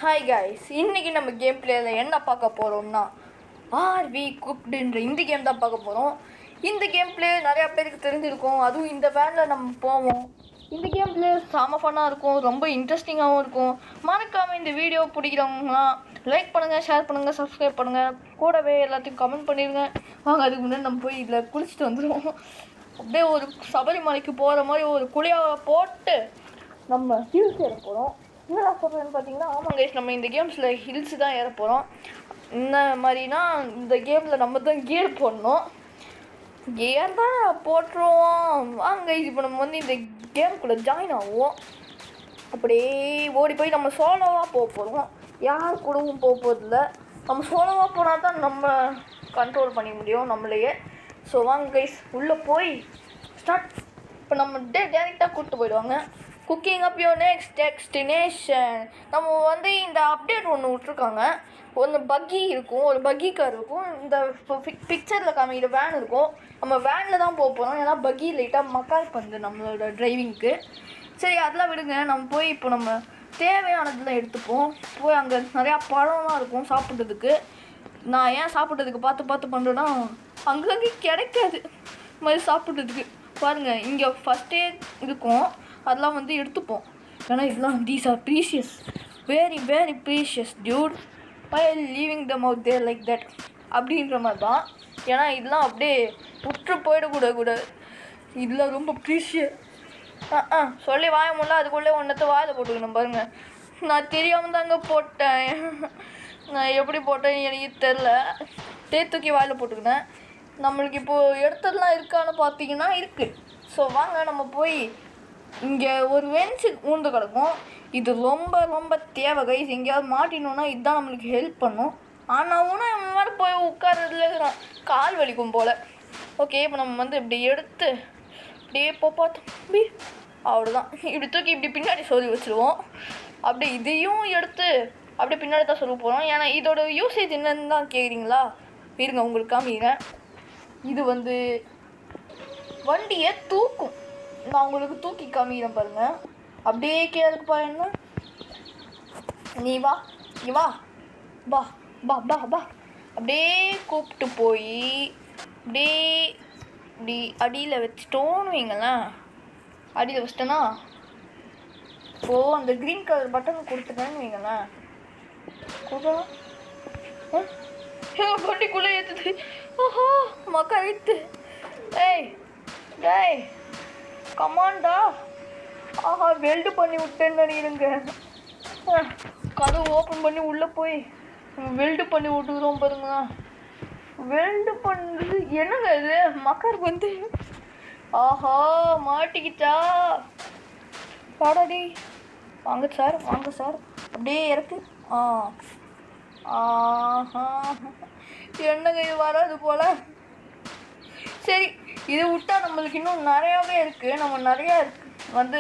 Hi guys, இன்றைக்கி நம்ம game பிளேயில் என்ன பார்க்க போகிறோம்னா ஆர்வி குக்டுன்ற இந்த கேம் தான் பார்க்க போகிறோம். இந்த கேம் பிளே நிறையா பேருக்கு தெரிஞ்சிருக்கும். அதுவும் இந்த வேனில் நம்ம போவோம். இந்த கேம் பிளே செம ஃபன்னாக இருக்கும், ரொம்ப இன்ட்ரெஸ்டிங்காகவும் இருக்கும். மறக்காமல் இந்த வீடியோ பிடிக்கிறவங்களாம் லைக் பண்ணுங்கள், ஷேர் பண்ணுங்கள், சப்ஸ்கிரைப் பண்ணுங்கள், கூடவே எல்லாத்தையும் கமெண்ட் பண்ணிடுங்க. வாங்க அதுக்கு முன்னாடி நம்ம போய் இதில் குளிச்சுட்டு வந்துடுவோம். அப்படியே ஒரு சபரிமலைக்கு போகிற மாதிரி ஒரு குழியாக போட்டு நம்ம ஹில்ஸ் ஏற போகிறோம். என்னடா சொல்கிறேன்னு பார்த்தீங்கன்னா, ஆமாம் கைஸ், நம்ம இந்த கேம்ஸில் ஹில்ஸ் தான் ஏற போகிறோம். இந்த மாதிரினா இந்த கேமில் நம்ம தான் கியர் போடணும். கியர் தான் போட்டுருவோம். வாங்க கைஸ், இப்போ நம்ம வந்து இந்த கேமுக்குள்ளே ஜாயின் ஆகுவோம். அப்படியே ஓடி போய் நம்ம சோலோவாக போக போகிறோம். யார் கூடவும் போக போகிறதில்ல. நம்ம சோலோவாக போனால் தான் நம்ம கண்ட்ரோல் பண்ண முடியும் நம்மளையே. ஸோ வாங்க கைஸ், உள்ளே போய் ஸ்டார்ட். இப்போ நம்ம டேரெக்டாக கூப்பிட்டு போயிடுவாங்க. Cooking up your next destination. நம்ம வந்து இந்த அப்டேட் ஒன்று விட்ருக்காங்க. ஒன்று பக்கி இருக்கும், ஒரு பக்கி கார் இருக்கும். இந்த பிக்சரில் காமிக்கிற வேன் இருக்கும். நம்ம வேனில் தான் போக போகிறோம். ஏன்னா பக்கி லைட்டாக மக்கால் பண்ணுது நம்மளோட டிரைவிங்க்கு. சரி, அதெல்லாம் விடுங்க. நம்ம போய் இப்போ நம்ம தேவையானதெல்லாம் எடுத்துப்போம். போய் அங்கே நிறையா பழம்லாம் இருக்கும் சாப்பிட்றதுக்கு. நான் ஏன் சாப்பிட்றதுக்கு பார்த்து பண்ணுறேன்னா, அங்கங்கே கிடைக்காது மாதிரி சாப்பிட்றதுக்கு. பாருங்கள், இங்கே ஃபஸ்ட்டே இருக்கும், அதெல்லாம் வந்து எடுத்துப்போம். ஏன்னா இதெல்லாம் these are precious, very very precious dude, by leaving them out there like that அப்படின்ற மாதிரி தான். ஏன்னா இதெல்லாம் அப்படியே விட்டு போயிடக்கூடாது. இதெல்லாம் ரொம்ப ப்ரீஷியஸ். சொல்லி வாய முடியல, அதுக்குள்ளே ஒன்றத்தை வாயில் போட்டுக்கணும். பாருங்கள், நான் தெரியாமல் தாங்க போட்டேன். நான் எப்படி போட்டேன்னு எனக்கு தெரில. தூக்கி வாயில் போட்டுக்கினேன். நம்மளுக்கு இப்போது எடுத்ததெல்லாம் இருக்கான்னு பார்த்தீங்கன்னா இருக்குது. ஸோ வாங்க நம்ம போய், இங்கே ஒரு வென்ஸு ஊந்து கிடக்கும். இது ரொம்ப ரொம்ப தேவை கைஸ். எங்கேயாவது மாட்டினோன்னா இதுதான் நம்மளுக்கு ஹெல்ப் பண்ணும். ஆனால் இவன் மேலே போய் உட்கார்றதுல கால் வலிக்கும் போல். ஓகே, இப்போ நம்ம வந்து இப்படி எடுத்து அப்படியே பார்த்தோம், அவ்வளோதான். இப்படி தூக்கி இப்படி பின்னாடி சொல்லி வச்சுருவோம். அப்படி இதையும் எடுத்து அப்படியே பின்னாடி தான் சொல்ல போகிறோம். ஏன்னா இதோட யூசேஜ் என்னன்னு தான் கேட்குறீங்களா? இருங்க உங்களுக்கு காமிக்கிறேன். இது வந்து வண்டியை தூக்கும். நான் உங்களுக்கு தூக்கி காமிக்கிறேன் பாருங்கள். அப்படியே கேளுக்கு பாருங்க. நீ வா, நீ வா, பா பா பா பா அப்படியே கூப்பிட்டு போய் அப்படியே இப்படி அடியில் வச்சுட்டோன்னு வைங்களேன். அடியில் வச்சிட்டேன்னா இப்போது அந்த க்ரீன் கலர் பட்டன் கொடுத்துட்டேன்னு வைங்களேன். கொடுத்தா வண்டிக்குள்ளே ஏற்றுது. ஓஹோ மக்கா விட்டு. ஏய் டேய் கமாண்டா. ஆஹா, வெல்டு பண்ணி விட்டேன்னு நினைக்கிறேங்க. கதவு ஓப்பன் பண்ணி உள்ளே போய் வெல்டு பண்ணி விட்டுக்கிறோம் பாருங்க. வெல்டு பண்ணுறது என்னங்க இது? மக்கார் வந்து ஆஹா மாட்டிக்கிச்சா பாடாடி. வாங்க சார், வாங்க சார், அப்படியே இறக்கு. ஆஹா, என்னங்க இது வராது போல். சரி, இதை விட்டால் நம்மளுக்கு இன்னும் நிறையாவே இருக்குது. நம்ம நிறையா வந்து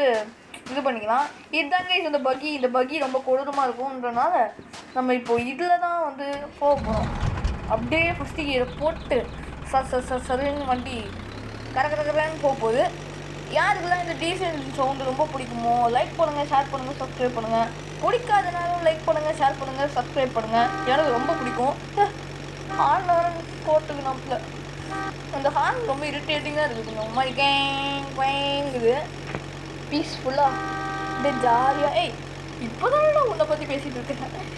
இது பண்ணிக்கலாம். இதுதாங்க இந்த பக்கி. இந்த பக்கி ரொம்ப கொடூரமாக இருக்கும்ன்றனால நம்ம இப்போது இதில் தான் வந்து போக போகிறோம். அப்படியே ஃபஸ்ட்டு இதை போட்டு சருன்னு வண்டி கரகரன்னு போக போகுது. யாருக்கெல்லாம் இந்த டீசல் சவுண்டு ரொம்ப பிடிக்குமோ லைக் பண்ணுங்கள், ஷேர் பண்ணுங்கள், சப்ஸ்கிரைப் பண்ணுங்கள். பிடிக்காதனாலும் லைக் பண்ணுங்கள், ஷேர் பண்ணுங்கள், சப்ஸ்கிரைப் பண்ணுங்கள். எனக்கு ரொம்ப பிடிக்கும். ஹார்ன் போட்டுக்கு நம்மள அந்த ஹார்ன் ரொம்ப இரிட்டேட்டிங்காக இருக்குதுங்க. ஒரு மாதிரி கேங்குது. பீஸ்ஃபுல்லாக அப்படியே ஜாலியாக. ஏய், இப்போ தான் நான் உன்னை பற்றி பேசிகிட்டு இருக்கேன்.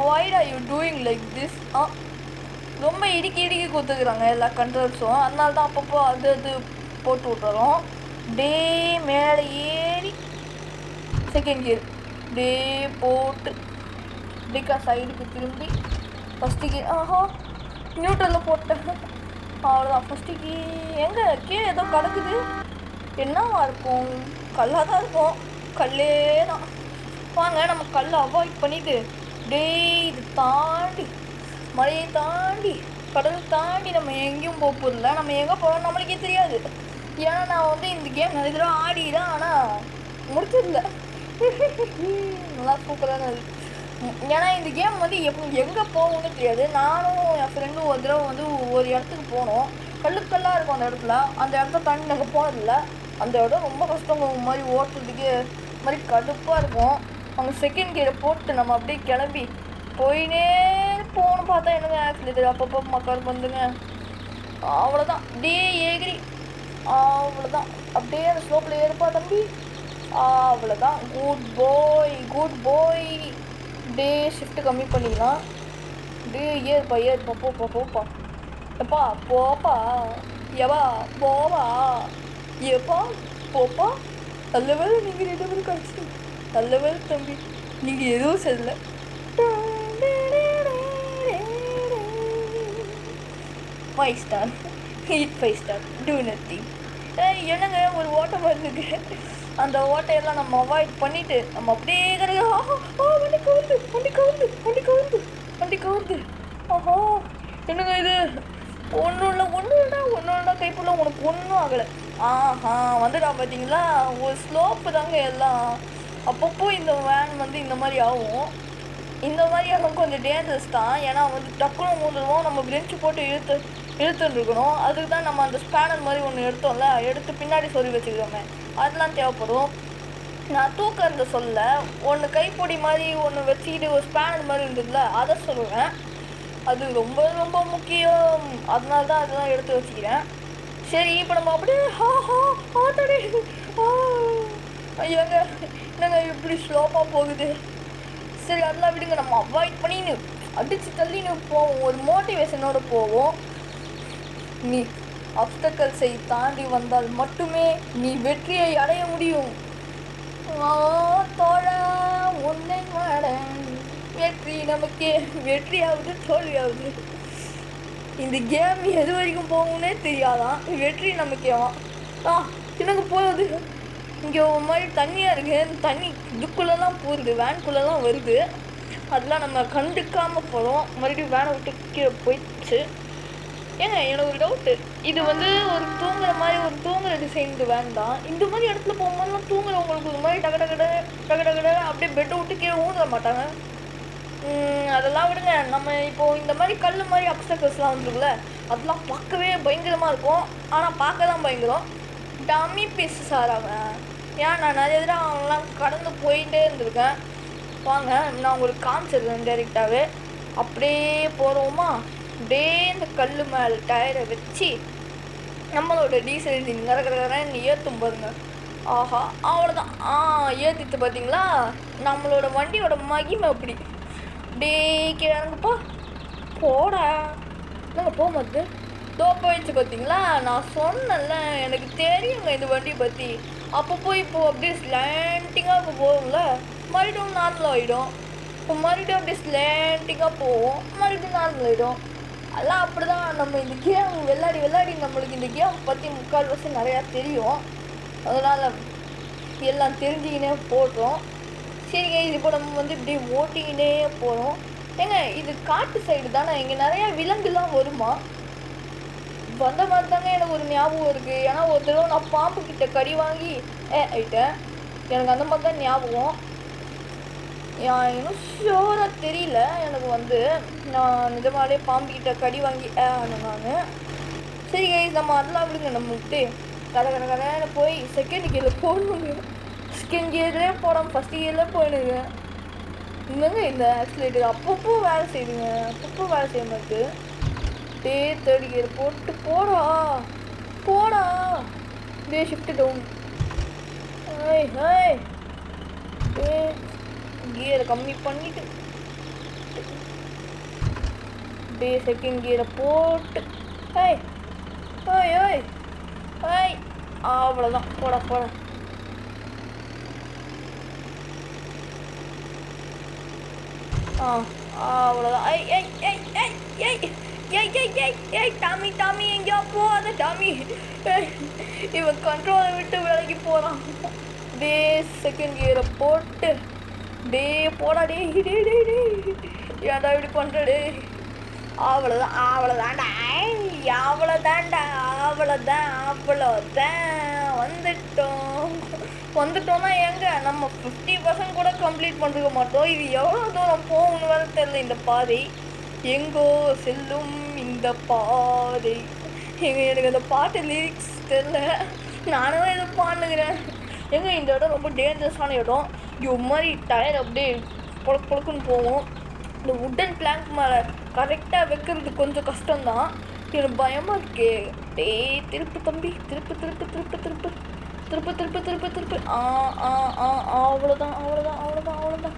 Why are you doing like this? ரொம்ப இடுக்கி கொடுத்துக்கிறாங்க எல்லா கண்ட்ரோல்ஸும். அதனால தான் அப்பப்போ அது போட்டு விட்டுறோம். டே மேலே ஏறி செகண்ட் கியர் டே போட்டு டிக்கா சைடுக்கு திரும்பி ஃபஸ்ட்டு கியர். ஆஹா, நியூட்ரலில் போட்டேன். அவ்வளோதான். ஃபஸ்ட்டு எங்கே கீழே ஏதோ கிடக்குது. என்னவா இருக்கும்? கல்லாக தான் இருக்கும். கல்லே தான். வாங்க நம்ம கல்லை அவாய்ட் பண்ணிவிட்டு டே இது தாண்டி மலையை தாண்டி கடலை தாண்டி நம்ம எங்கேயும் போக போதில்லை. நம்ம எங்கே போகிறோம் நம்மளுக்கே தெரியாது. ஏன்னா நான் வந்து இந்த கேம் நிறைய தடவை ஆடிதான், ஆனால் முடிச்சதில்லை. நல்லா சூப்பராக இருக்குது. ஏன்னா இந்த கேம் வந்து எங்கே போகணும்னு தெரியாது. நானும் என் ஃப்ரெண்டும் ஒரு தடவை வந்து ஒரு இடத்துக்கு போனோம். கல்லுக்கல்லாக இருக்கும் அந்த இடத்துல. அந்த இடத்த தாண்டி நாங்கள் போனதில்லை. அந்த இடம் ரொம்ப கஷ்டம் மாதிரி ஓட்டுறதுக்கு மாதிரி கடுப்பாக இருக்கும். அவங்க செகண்ட் கியரை போட்டு நம்ம அப்படியே கிளம்பி போயினே போகணும். பார்த்தா என்னங்க ஆக்சிலேட்டர் அப்பப்போ மக்கள் வந்துங்க. அவ்வளோதான் அப்படியே ஏகிரி, அவ்வளோதான் அப்படியே அந்த ஸ்லோப்பில் ஏறுப்பா தம்பி, அவ்வளோதான். குட் பாய். டே ஷிஃப்ட்டு கம்மி பண்ணிக்கலாம். டே ஏறுப்பா போப்பா எப்பா போப்பா எவா போவா ஏப்பா போப்பா. நல்ல வேலை நீங்கள் 2 பேரும் கிடச்சி, நல்ல வேலை தம்பி, நீங்கள் எதுவும் சொல்லலை. 5 star, heat 5 star, two nothing. என்னங்க ஒரு ஓட்டம் வருதுங்க, அந்த ஓட்டையெல்லாம் நம்ம அவாய்ட் பண்ணிவிட்டு நம்ம அப்படியே வண்டி கவுந்து. ஆஹா என்னங்க இது, ஒன்றும் இல்லைடா கைப்புள்ள, உனக்கு ஒன்றும் ஆகலை. ஆஹா வந்துடா பார்த்தீங்களா, ஒரு ஸ்லோப்பு தாங்க எல்லாம். அப்பப்போ இந்த வேன் வந்து இந்த மாதிரி ஆகும். இந்த மாதிரி ஆகும் கொஞ்சம் டேஞ்சரஸ் தான். ஏன்னா வந்து டக்குன்னு மூடுவோம், நம்ம பெஞ்சு போட்டு இழுத்துருக்கணும். அதுக்கு தான் நம்ம அந்த ஸ்பேனர் மாதிரி ஒன்று எடுத்தோம்ல, எடுத்து பின்னாடி சொல்லி வச்சுக்கிறோமே, அதெல்லாம் தேவைப்படும். நான் தூக்கிறது சொல்ல, ஒன்று கைப்பொடி மாதிரி ஒன்று வச்சுக்கிட்டு ஒரு ஸ்பேனர் மாதிரி இருந்ததுல, அதை சொல்லுவேன். அது ரொம்ப ரொம்ப முக்கியம், அதனால தான் அதெல்லாம் எடுத்து வச்சுக்கிறேன். சரி இப்போ நம்ம அப்படியே ஐயாங்க என்னங்க இப்படி ஸ்லோப்பாக போகுது. சரி அதெல்லாம் விடுங்க, நம்ம அவாய்ட் பண்ணின்னு அடித்து தள்ளின்னு போவோம், ஒரு மோட்டிவேஷனோடு போவோம். நீ அப்டக்கல்ஸை தாண்டி வந்தால் மட்டுமே நீ வெற்றியை அடைய முடியும். தோழா உன்னை வெற்றி நமக்கே, வெற்றியாவது தோல்வியாவது இந்த கேம் எது வரைக்கும் போகும்னே தெரியாதான், வெற்றி நமக்கேவா. எனக்கு போகுது இங்கே ஒரு மாதிரி தண்ணியாக இருக்குது, தண்ணி இதுக்குள்ளெல்லாம் போகுது, வேனுக்குள்ளெல்லாம் வருது. அதெல்லாம் நம்ம கண்டுக்காமல் போகிறோம். மறுபடியும் வேனை விட்டு கீழே போயிடுச்சு. ஏங்க எனக்கு ஒரு டவுட்டு, இது வந்து ஒரு தூங்குற டிசைன் வேன் தான். இந்த மாதிரி இடத்துல போகும்போதுலாம் தூங்குறவங்களுக்கு ஒரு மாதிரி டகடகட அப்படியே பெட்டை விட்டு கீழே ஊந்துட மாட்டாங்க. அதெல்லாம் விடுங்க. நம்ம இப்போது இந்த மாதிரி கல் மாதிரி அப்டக்கல்ஸ்லாம் வந்துருக்குல்ல, அதெல்லாம் பார்க்கவே பயங்கரமாக இருக்கும். ஆனால் பார்க்க தான் பயங்கரம். டம்மி பீஸ் சார் அவன். ஏன் நான் நிறைய தடவை அவங்களாம் கடந்து போயிட்டே இருந்திருக்கேன். வாங்க நான் உங்களுக்கு காமிச்சிருக்கேன் டைரெக்டாகவே. அப்படியே போகிறோமா, அப்படியே இந்த கல் மேலே டயரை வச்சு நம்மளோட டீசல் இன்ஜின் கரகரன்னு ஏற்றும் பாருங்க. ஆஹா அவ்வளோதான். ஏற்றிட்டு பார்த்தீங்களா, நம்மளோட வண்டியோட மகிமை அப்படி. அப்படியே கேளுங்கப்பா, போடா நாங்கள் போகும்போது தோ போயிடுச்சு பார்த்தீங்களா. நான் சொன்னேன்ல, எனக்கு தெரியுங்க இந்த வண்டி பற்றி. அப்பப்போ இப்போது அப்படியே ஸ்லாண்டிங்காக இப்போ போகும்ல, மறுபடியும் நார்மல் ஆகிடும். இப்போ மறுபடியும் அப்படியே ஸ்லாண்டிங்காக போவோம், மறுபடியும் நார்மல் ஆகிடும். எல்லாம் அப்படி தான். நம்ம இந்த கேம் விளையாடி நம்மளுக்கு இந்த கேம் பற்றி முக்கால்வாசி நிறையா தெரியும். அதனால் எல்லாம் தெரிஞ்சுக்கினே போடுறோம். சரிங்க, இது இப்போ நம்ம வந்து இப்படி ஓட்டிக்கினே போகிறோம். ஏங்க இது காட்டு சைடு தானே, இங்கே நிறையா விலங்குலாம் வருமா? வந்த மாதிரி தாங்க எனக்கு ஒரு ஞாபகம் இருக்குது. ஏன்னா ஒரு தடவை நான் பாம்பு கிட்ட கடி வாங்கி ஆயிட்டேன். எனக்கு அந்த மாதிரி தான் ஞாபகம். இன்னும் ஷோராக தெரியல எனக்கு வந்து, நான் நிஜமாலே பாம்புக்கிட்ட கடி வாங்கி நான். சரி கைஸ், நம்ம அதெல்லாம் விடுங்க. நம்ம விட்டு கதை போய் செகண்ட் கியரில் போடணுங்க. செகண்ட் கியர்லேயே போடாமல் ஃபஸ்ட் கியரில் போயிடுங்க. இன்னுங்க இந்த ஆக்சிலேட்டர் அப்பப்போ வேலை செய்யுதுங்க, அப்பப்போ வேலை செய்ய மாட்டேது. தேர்ட் கியர் போட்டு போடா டே ஷிஃப்ட் டவுன். கியரை கம்மி பண்ணிட்டு டே செகண்ட் கியரை போட்டு அவ்வளோதான். போட அவ்வளோதான். டாமி எங்கேயோ போகாத டாமி. இவன் கண்ட்ரோலை விட்டு விலகி போகிறான். டே செகண்ட் கியரை போட்டு போடா டே ஏன்டா இப்படி பண்ணுறே. அவ்வளோதான்டா வந்துட்டோம்னா எங்கே நம்ம 50% கூட கம்ப்ளீட் பண்ணிருக்க மாட்டோம். இது எவ்வளோ தூரம் போகணுன்னு வேறு தெரியல. இந்த பாதை எங்கோ செல்லும் இந்த பாதை. எனக்கு அந்த பாட்டு லிரிக்ஸ் தெரியல, நானும் இதை பாடுகிறேன். எங்க இந்த இடம் ரொம்ப டேஞ்சரஸான இடம். இங்கே ஒரு மாதிரி டயர் அப்படியே பொழக்கு பொழக்குன்னு போகும். இந்த உட்டன் பிளாங்க் மேலே கரெக்டாக வைக்கிறது கொஞ்சம் கஷ்டம்தான். எனக்கு பயமாக இருக்கே. டேய் திருப்பு தம்பி, திருப்பு திருப்பு திருப்பு திருப்பு திருப்பு திருப்பு திருப்பு திருப்பு. அவ்வளோதான் அவ்வளோதான் அவ்வளோதான் அவ்வளோதான்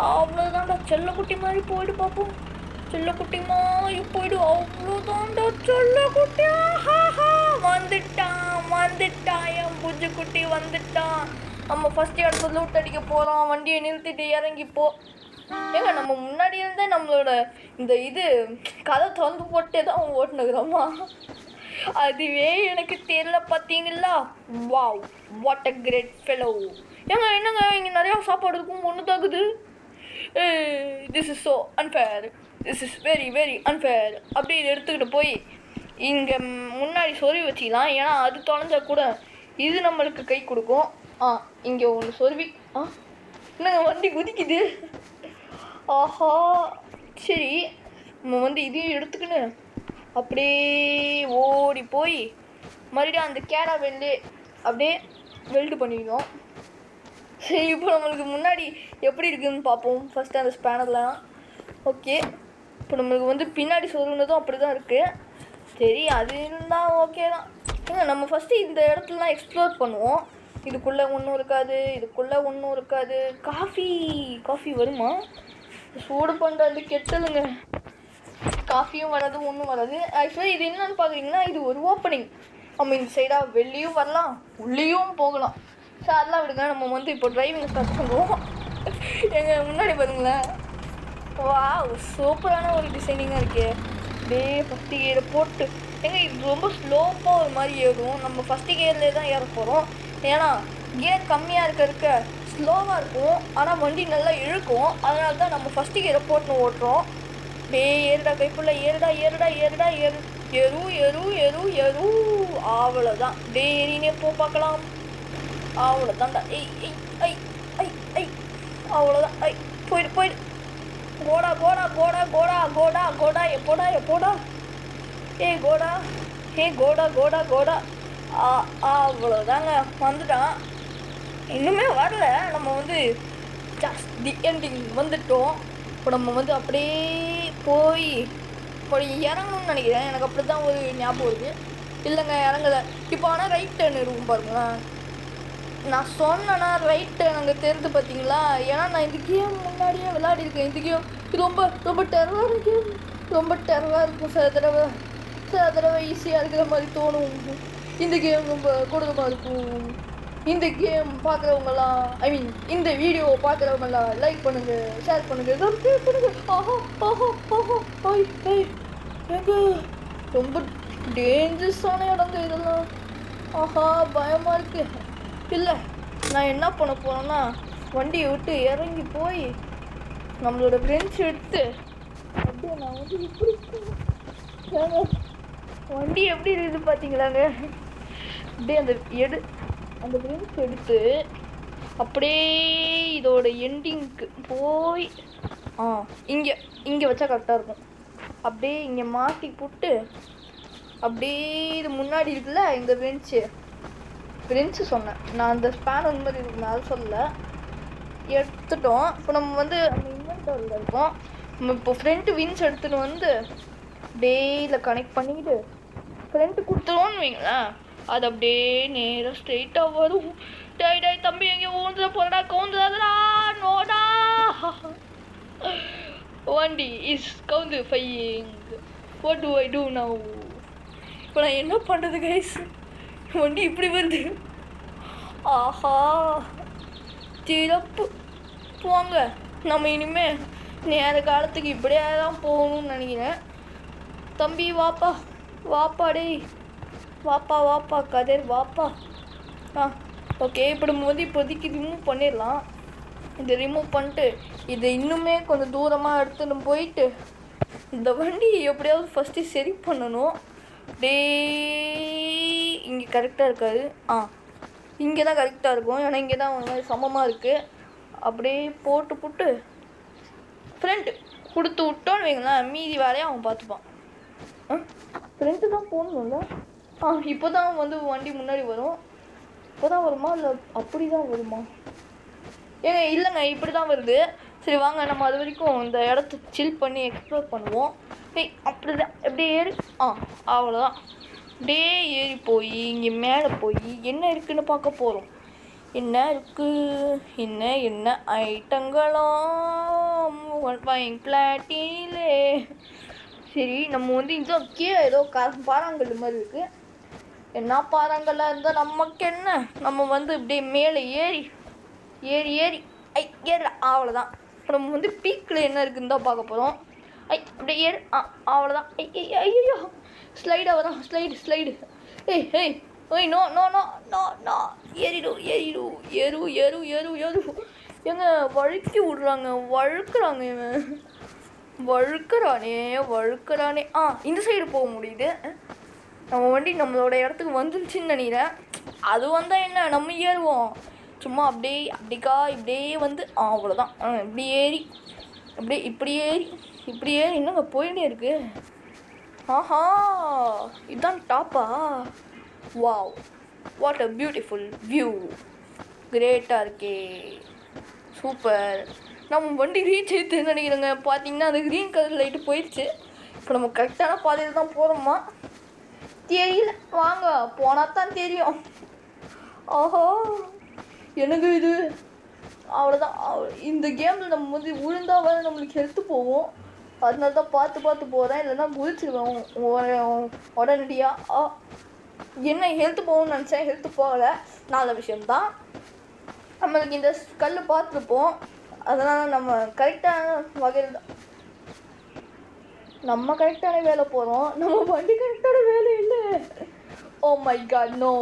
அவ்வளோதான்டா. செல்லக்குட்டி மாதிரி போயிடு பார்ப்போம். செல்லக்குட்டி மாதிரி போயிடு. அவ்வளோதான்டா செல்லக்குட்டி. வந்துட்டான் வந்துட்டான், என் புஜ்ஜுக்குட்டி வந்துட்டான். நம்ம ஃபஸ்ட் இடத்துல லூட் அடிக்க போகிறோம். வண்டியை நிறுத்திட்டு இறங்கிப்போ. ஏங்க நம்ம முன்னாடி இருந்தே நம்மளோட இந்த இது கதை திறந்து போட்டே தான் அவங்க ஓட்டுனுக்குறோமா? அதுவே எனக்கு தெரியல பார்த்தீங்களா? Wow, what a great fellow. ஏங்க என்னங்க இங்கே நிறையா சாப்பாடு இருக்கும், ஒன்று தாக்குது. This is so unfair, this is very very unfair. அப்படி இதை எடுத்துக்கிட்டு போய் இங்கே முன்னாடி சொருவி வச்சிக்கலாம். ஏன்னா அது தொலைஞ்சா கூட இது நம்மளுக்கு கை கொடுக்கும். இங்கே ஒன்று சொருவி. என்னங்க வண்டி குதிக்குது. ஆஹா, சரி நம்ம வந்து இதையும் எடுத்துக்கின்னு அப்படியே ஓடி போய் மறுபடியும் அந்த கேரா வெல்டு அப்படியே வெல்டு பண்ணிக்கணும். சரி, இப்போ நம்மளுக்கு முன்னாடி எப்படி இருக்குதுன்னு பார்ப்போம். ஃபஸ்ட்டு அந்த ஸ்பேனர்லாம் ஓகே. இப்போ நம்மளுக்கு வந்து பின்னாடி சொருகினதும் அப்படி தான் இருக்குது. சரி, அது இருந்தால் ஓகே தான். ஏங்க நம்ம ஃபஸ்ட்டு இந்த இடத்துலலாம் எக்ஸ்ப்ளோர் பண்ணுவோம். இதுக்குள்ளே ஒன்றும் இருக்காது, இதுக்குள்ளே ஒன்றும் இருக்காது. காஃபி வருமா? சூடு பண்ணுறது கெட்டலுங்க. காஃபியும் வராது, ஒன்றும் வராது. ஆக்சுவலி இது என்னன்னு பார்க்குறீங்கன்னா, இது ஒரு ஓப்பனிங். நம்ம இந்த சைடாக வெளியும் வரலாம், உள்ளேயும் போகலாம். ஸோ அதெல்லாம் விடுங்க. நம்ம வந்து இப்போ டிரைவிங் ஸ்டார்ட் பண்ணுவோம். எங்கள் முன்னாடி பாருங்களேன். வா, சூப்பரான ஒரு டிசைனிங்காக இருக்கே. டே ஃபஸ்ட்டு கியரை போட்டு ஏங்க இது ரொம்ப ஸ்லோப்பாக ஒரு மாதிரி ஏறும். நம்ம ஃபஸ்ட்டு கியர்லேயே தான் ஏற போகிறோம். ஏன்னா கியர் கம்மியாக இருக்க ஸ்லோவாக இருக்கும், ஆனால் வண்டி நல்லா இழுக்கும். அதனால தான் நம்ம ஃபஸ்ட்டு கியரை போட்டு ஓட்டுறோம். டே ஏறுடா கைப்புள்ள, ஏறுடா ஏறுடா ஏறுடா ஏறு எரு எரு எரு எரு. அவ்வளோதான். டே ஏறினே போ பார்க்கலாம். அவ்வளோதான்டா. ஐய் ஐய் ஐய் ஐய் ஐய் அவ்வளோதான். ஐய் போயிடு போயிடு. கோடா கோடா கோடா கோடா கோடா கோடா எப்போடா எப்போடா. கோடா கோடா கோடா கோடா. அவ்வளோதாங்க, வந்துட்டான். இன்னுமே வரல. நம்ம வந்து ஜஸ்ட் தி எண்டிங் வந்துட்டோம். இப்போ நம்ம வந்து அப்படியே போய் இறங்கணும்னு நினைக்கிறேன். எனக்கு அப்படி தான் ஒரு ஞாபகம் இருக்குது. இல்லைங்க இறங்கலை. இப்போ ஆனால் ரைட் டர்ன் இருக்கும் பாருங்களேன். நான் சொன்னேன்னா ரைட் டர்ன் அங்கே தெரிந்து பார்த்தீங்களா? ஏன்னா நான் இந்த கேம் முன்னாடியே விளையாடிருக்கேன். இந்த கேம் ரொம்ப ரொம்ப டெரவாக கேம், ரொம்ப டெரவாக இருக்கும். சில தடவை ஈஸியாக இருக்கிற மாதிரி தோணும். இந்த கேம் ரொம்ப கொடூரமாக இருக்கும். இந்த கேம் பார்க்குறவங்கலாம், ஐ மீன் இந்த வீடியோ பார்க்குறவங்கலாம் லைக் பண்ணுங்கள், ஷேர் பண்ணுங்கள், சப்ஸ்கிரைப் பண்ணுங்கள். ஆஹா ஆஹா ஆஹா ஐய் ஐய் எங்க ரொம்ப டேஞ்சரஸான இடங்க இதெல்லாம். ஆஹா பயமாக இருக்கு. இல்லை, நான் என்ன பண்ண போகிறேன்னா, வண்டியை விட்டு இறங்கி போய் நம்மளோட ஃப்ரெண்ட்ஸ் எடுத்து அப்படியே நான் வந்து இப்படி வண்டி எப்படி இருக்குது பார்த்தீங்களாங்க? அப்படியே அந்த ஃப்ரெண்ட்ஸ் எடுத்து அப்படியே இதோட எண்டிங்க்கு போய் இங்கே வச்சா கரெக்டாக இருக்கும். அப்படியே இங்கே மாட்டி போட்டு அப்படியே இது முன்னாடி இருக்குல்ல இந்த ஃப்ரெண்ட்ஸு சொன்னேன் நான். அந்த ஸ்பேன் அந்த மாதிரி இருக்கு, நான் சொல்லலை. எடுத்துட்டோம். இப்போ நம்ம வந்து அந்த இன்வென்டரில் இருக்கோம். நம்ம இப்போ ஃப்ரண்ட்டு வின்ஸ் எடுத்துகிட்டு வந்து டேயில் கனெக்ட் பண்ணிக்கிட்டு ஃப்ரண்ட்டு கொடுத்துருவோன்னு வைங்களேன். அது அப்படியே நேராக ஸ்ட்ரெயிட்டாக வரும். டை தம்பி எங்கே ஊந்துட போகிறடா, கவுந்துடாதடா, நோடா. வண்டி இஸ் கவுந்து ஃபையிங். What do I do now? இப்போ நான் என்ன பண்ணுறது கைஸ்? வண்டி இப்படி வருது. ஆஹா சிறப்பு. போங்க, நம்ம இனிமேல் நேர காலத்துக்கு இப்படியே தான் போகணும்னு நினைக்கிறேன். தம்பி வாப்பா வாப்பா, டேய் வாப்பா கதிர் வாப்பா. ஓகே, இப்போ நம்ம வந்து இப்போதைக்கு ரிமூவ் பண்ணிடலாம். இதை ரிமூவ் பண்ணிட்டு இதை இன்னுமே கொஞ்சம் தூரமாக எடுத்துன்னு போயிட்டு இந்த வண்டி எப்படியாவது ஃபஸ்ட்டு சரி பண்ணணும். இங்கே கரெக்டாக இருக்காது. இங்கே தான் கரெக்டாக இருக்கும். ஏன்னா இங்கே தான் ஒரு மாதிரி சமமாக இருக்குது. அப்படியே போட்டு ஃப்ரண்ட்டு கொடுத்து விட்டோன்னு வைங்களேன், மீதி வேலையை அவன் பார்த்துப்பான். ஃப்ரண்ட்டு தான் போகணும்ல. இப்போ தான் வந்து வண்டி முன்னாடி வரும். இப்போ தான் வருமா இல்லை அப்படி தான் வருமா? ஏங்க இல்லைங்க, இப்படி தான் வருது. சரி வாங்க நம்ம அது வரைக்கும் இந்த இடத்த சில் பண்ணி எக்ஸ்ப்ளோர் பண்ணுவோம். அப்படி தான் எப்படி ஏறி அவ்வளோதான். அப்படியே ஏறி போய் இங்கே மேலே போய் என்ன இருக்குதுன்னு பார்க்க போகிறோம். என்ன இருக்குது, என்ன ஐட்டங்களாம் பிளாட்டிலே. சரி நம்ம வந்து இந்த கீழே ஏதோ பாறாங்கல் மாதிரி இருக்குது. என்ன பாறாங்கல்லாம் இருந்தால் நமக்கு என்ன, நம்ம வந்து இப்படியே மேலே ஏறி ஏறி ஏறி ஏறல அவ்வளோதான். நம்ம வந்து பீக்கில் என்ன இருக்குன்னு தான் பார்க்க போகிறோம். அப்படியே ஏறு அவ்வளோதான். ஐயோ ஸ்லைடாக வரும், ஸ்லைடு. ஏய் no no no no no ஏறு ஏங்க வழுக்கி விட்றாங்க, வழுக்கிறாங்க இவன், வழுக்கிறானே. இந்த சைடு போக முடியுது. நம்ம வண்டி நம்மளோட இடத்துக்கு வந்துருச்சுன்னு நினைக்கிறேன். அது வந்தால் என்ன, நம்ம ஏறுவோம். சும்மா இப்படியே வந்து அவ்வளோதான். இப்படி ஏறி அப்படியே இப்படி ஏறி என்னங்க போயிட்டே இருக்கு. ஆஹா இதுதான் டாப்பா? Wow, what a beautiful view, கிரேட்டாக இருக்கே, சூப்பர். நம்ம வண்டி ரீச் ஆகிடுதுன்னு நினைக்கிறேங்க. பார்த்தீங்கன்னா அது க்ரீன் கலர் லைட்டு போயிடுச்சு. இப்போ நம்ம கரெக்டான பாதையில் தான் போகிறோமா தெரியல, வாங்க போனால் தான் தெரியும். ஆஹா எனக்கு இது அவ்வளோதான். இந்த கேமில் நம்ம வந்து விழுந்தா வர நம்மளுக்கு ஹெல்த்து போகும். அதனால தான் பார்த்து போகிறேன், இல்லைன்னா குதிச்சிடுவேன் உடனடியாக. என்ன ஹெல்த்து போகணும்னு நினச்சேன், ஹெல்த்து போகலை. நல்ல விஷயம்தான். நம்மளுக்கு இந்த கல் பார்த்துருப்போம், அதனால் நம்ம கரெக்டான வகையில் தான் நம்ம கரெக்டான வேலை போகிறோம். நம்ம வண்டி கரெக்டான வேலை இல்லை. Oh my god no,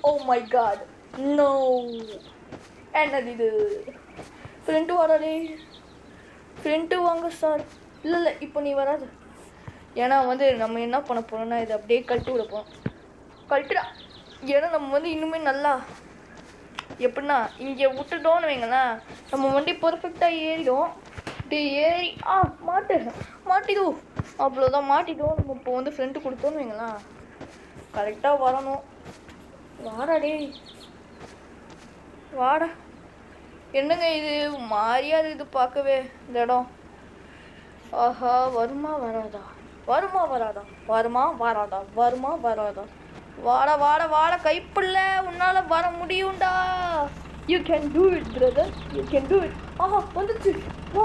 oh my god no. என்னது இது? ஃப்ரெண்டு வாடாடே, ஃப்ரெண்டு வாங்க சார். இல்லை இப்போ நீ வராது. ஏன்னா வந்து நம்ம என்ன பண்ண போகிறோம்னா இதை அப்படியே கழட்டி விட போகிறோம். கழட்டுடா. ஏன்னா நம்ம வந்து இன்னுமே நல்லா எப்படின்னா இங்கே விட்டுட்டோன்னு வைங்களேன், நம்ம வண்டி பர்ஃபெக்டாக ஏறிடும். அப்படியே ஏறி மாட்டிடும். அவ்வளோதான், மாட்டிடும். நம்ம இப்போ வந்து ஃப்ரெண்டு கொடுத்தோன்னு வைங்களேன், கரெக்டாக வரணும். வாடாடே வாடா. என்னங்க இது மாறியா இது பார்க்கவே இந்த இடம். ஆஹா வருமா வராதா வாடா கைப்பில்ல, உன்னால் வர முடியும்டா. You can do it brother, you can do it. ஆஹா வந்துருச்சு, வா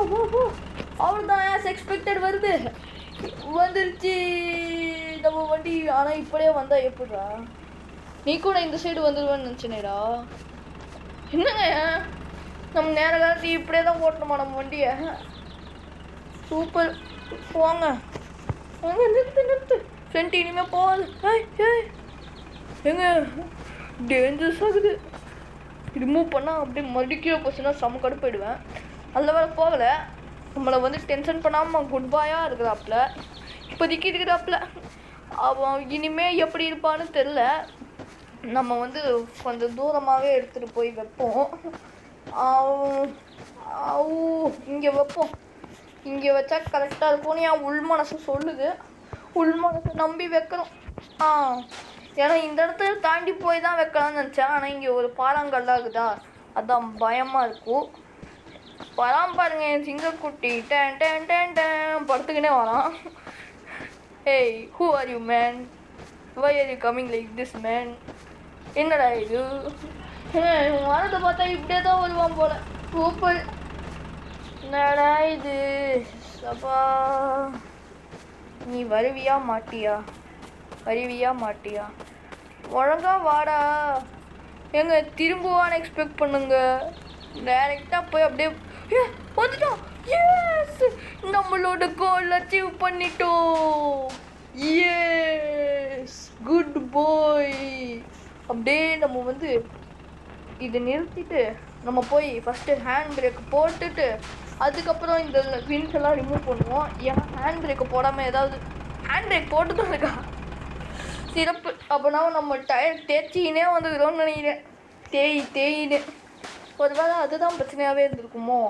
அவ்வளோதான். எக்ஸ்பெக்டட் வந்துருச்சு நம்ம வண்டி. ஆனால் இப்படியே வந்தால் எப்படிடா? நீ கூட இந்த சைடு வந்துடுவேன்னு நினச்சினேடா. என்னங்க நம்ம நேர காலத்து இப்படியே தான் ஓட்டணுமா நம்ம வண்டியை? சூப்பர், போங்க நிறுத்து. ஃப்ரெண்ட் இனிமேல் போகாது. ஏங்க டேஞ்சர்ஸ் ஆகுது. ரிமூவ் பண்ணால் அப்படியே மறுபடியும் போச்சுன்னா செம்ம கடுப்பாயிடுவேன். அதில் வேறு போகலை. நம்மளை வந்து டென்ஷன் பண்ணாமல் குட் பாயாக இருக்கிறாப்புல, இப்போதைக்கு இருக்கிறாப்புல. அவன் இனிமேல் எப்படி இருப்பான்னு தெரில. நம்ம வந்து கொஞ்சம் தூரமாகவே எடுத்துகிட்டு போய் வைப்போம். இங்கே வைப்போம். இங்கே வச்சா கரெக்டாக இருக்கும்னு என் உள் மனசு சொல்லுது. உள் மனசை நம்பி வைக்கணும். ஏன்னா இந்த இடத்துல தாண்டி போய் தான் வைக்கலாம்னு நினச்சேன். ஆனால் இங்கே ஒரு பாறாங்கல்லாம் இருக்குதா, அதான் பயமாக இருக்கும். வரான் பாருங்க என் சிங்கக்குட்டி, படுத்துக்கினே வரான். ஏய் who are you man, why are you coming like this man? என்னடா இது? வானத்தை பார்த்தா இப்படியே தான் வருவான் போல. சூப்பர். என்னடா இது? சப்பா, நீ வருவியா மாட்டியா? ஒழுங்கா வாடா. எங்க திரும்புவான்னு எக்ஸ்பெக்ட் பண்ணுங்க. டைரெக்டாக போய் அப்படியே வந்துட்டோம். எஸ், நம்மளோட கோல் அச்சீவ் பண்ணிட்டோம். எஸ், குட் பாய். அப்படியே நம்ம வந்து இதை நிறுத்திட்டு நம்ம போய் ஃபஸ்ட்டு ஹேண்ட் பிரேக் போட்டுட்டு அதுக்கப்புறம் இந்த வின்ஸ் எல்லாம் ரிமூவ் பண்ணுவோம். ஏன்னா ஹேண்ட் பிரேக்கை போடாமல் ஏதாவது ஹேண்ட் பிரேக் போட்டு தான் இருக்கா சிறப்பு. அப்போனா நம்ம டயர் தேய்ச்சினே வந்துக்கிறோம்னு நினைக்கிறேன். தேயின்னு ஒரு வேளை அதுதான் பிரச்சனையாகவே இருந்திருக்குமோ?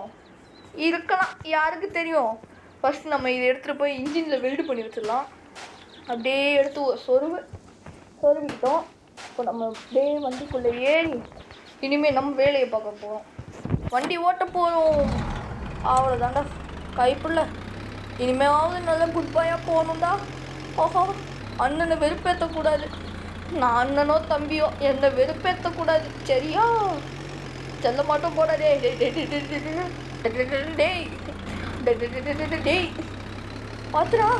இருக்கலாம், யாருக்கு தெரியும். ஃபஸ்ட் நம்ம இதை எடுத்துகிட்டு போய் இன்ஜினில் வெல்டு பண்ணி வச்சிடலாம். அப்படியே எடுத்து சொருவிக்கிட்டோம். இப்போ நம்ம அப்படியே வண்டிக்குள்ளே ஏறி இனிமேல் நம்ம வேலையை பார்க்க போகிறோம். வண்டி ஓட்ட போகிறோம். அவ்வளோதாண்டா கைப்புள்ள. இனிமேவாவது நல்லா குட் பாயாக போகணும்டா. ஓஹோ, அண்ணனை வெறுப்பேற்றக்கூடாது. நான் அண்ணனோ தம்பியோ என்னை வெறுப்பேற்றக்கூடாது, சரியா? செல்ல மாட்டோம் போடா. டேய் டேய் பார்த்துடா.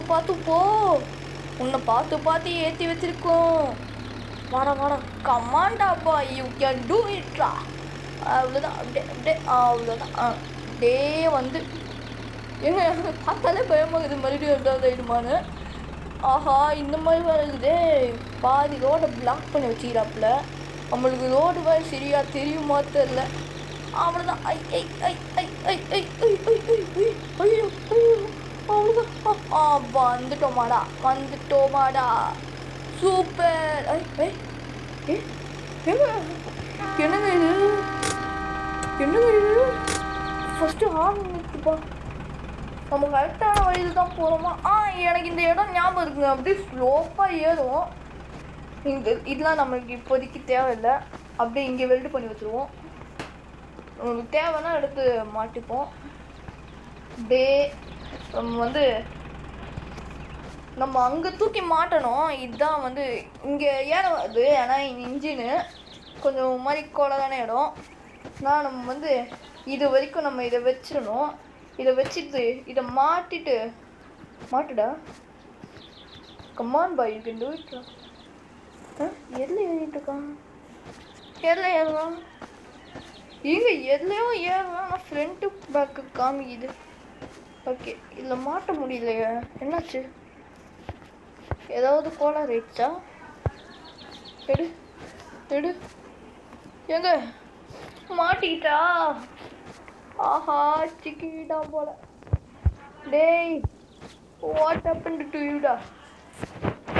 பார்த்து போ. உன்னை பார்த்து ஏற்றி வச்சிருக்கோம். வாடா கமாண்டா பா, யூ கேன் டூ இட்ரா. அவ்வளோதான், அவ்வளோதான். டே வந்து எங்க பார்த்தாலே பயமாகுது, மறுபடியும் எதாவது ஆயிடுமான்னு. ஆஹா, இந்த மாதிரி வருதே. பாதி ரோடை பிளாக் பண்ணி வச்சுக்கிறாப்புல. நம்மளுக்கு ரோடு வேறு சரியா தெரியுமா தெரில. அவ்வளோதான். அவ்வளோதான். வந்துட்டோமாடா. சூப்பர். என்னங்க இது ஃபஸ்ட்டு ஆரம்பிச்சுப்பா. நம்ம கரெக்டான வழியில் தான் போகிறோமா? எனக்கு இந்த இடம் ஞாபகம் இருக்குங்க. அப்படியே ஸ்லோப்பாக ஏறும். இதெல்லாம் நம்மளுக்கு இப்போதைக்கு தேவையில்லை. அப்படியே இங்கே வெல்டு பண்ணி வச்சுருவோம். நம்மளுக்கு தேவைன்னா எடுத்து மாட்டிப்போம். அப்படியே நம்ம அங்கே தூக்கி மாட்டணும். இதுதான் இங்கே ஏற வருது. ஏன்னா இன்ஜினு கொஞ்சம் மாதிரி கோலதான இடம். நான் நம்ம இது வரைக்கும் நம்ம இதை வச்சிடணும். இதை வச்சுட்டு இதை மாட்டுடா. Come on boy, you can do it. எதில் ஏறிட்டு இருக்கான்? எதில் ஏறுவான்? இங்கே எதுலையும் ஏறுவான். நான் ஃப்ரண்ட்டு பேக்கு காமிக்குது. ஓகே, இதில் மாட்ட முடியலையே. என்னாச்சு? ஏதாவது கோளாறு ஆயிடுச்சா? எடு எங்க மாட்டிக்கிட்டா? ஆஹா, சிக்கிட்டான் போல. டேய், வாட் ஹேப்பன்ட் டு யூடா?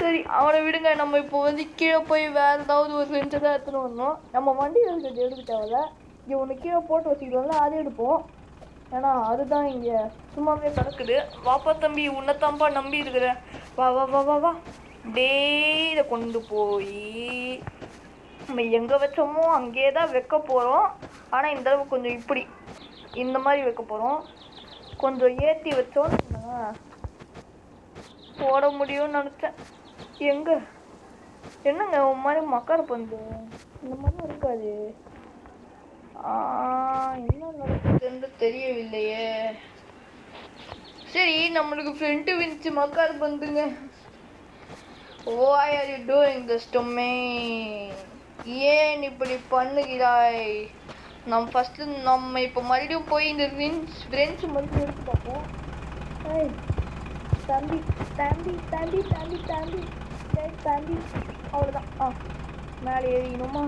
சரி, அவனை விடுங்க. நம்ம இப்போ கீழே போய் வேறு ஏதாவது ஒரு ஃப்ரெண்ட்ஸை தான் எடுத்துன்னு வரணும். நம்ம வண்டி எடுக்க தேவையில்ல. இங்கே ஒன்று கீழே போட்டு வச்சுக்கிட்டோம்ல, அதை எடுப்போம். ஏன்னா அதுதான் இங்கே சும்மாவே கிடக்குது. வாப்பா தம்பி, உன்னைத்தான்ப்பா நம்பி இருக்கிறேன். வா. டே, இதை கொண்டு போய் நம்ம எங்கே வச்சோமோ அங்கேயே தான் வைக்க போகிறோம். ஆனால் இந்த தடவை கொஞ்சம் இந்த மாதிரி வைக்க போகிறோம். கொஞ்சம் ஏற்றி வச்சோன்னு போட முடியும்னு நினச்சேன். என்னங்க உன் மாதிரி மக்கள் பந்து இந்த மாதிரி இருக்காது. என்ன நடக்குதுன்னு தெரியவில்லையே. சரி, நம்மளுக்கு ஃப்ரண்ட் வின்ச்சு மக்கள் பந்துங்க. Why are you doing this to me? ஏன் இப்படி பண்ணுகிறாய்? நம்ம இப்போ மறுபடியும் போய் இந்த ஃப்ரெண்ட்ஸ் மறுபடியும் எடுத்து பார்ப்போம். தம்பி அவ்வளோதான். மேலே ஏறிக்கணுமா?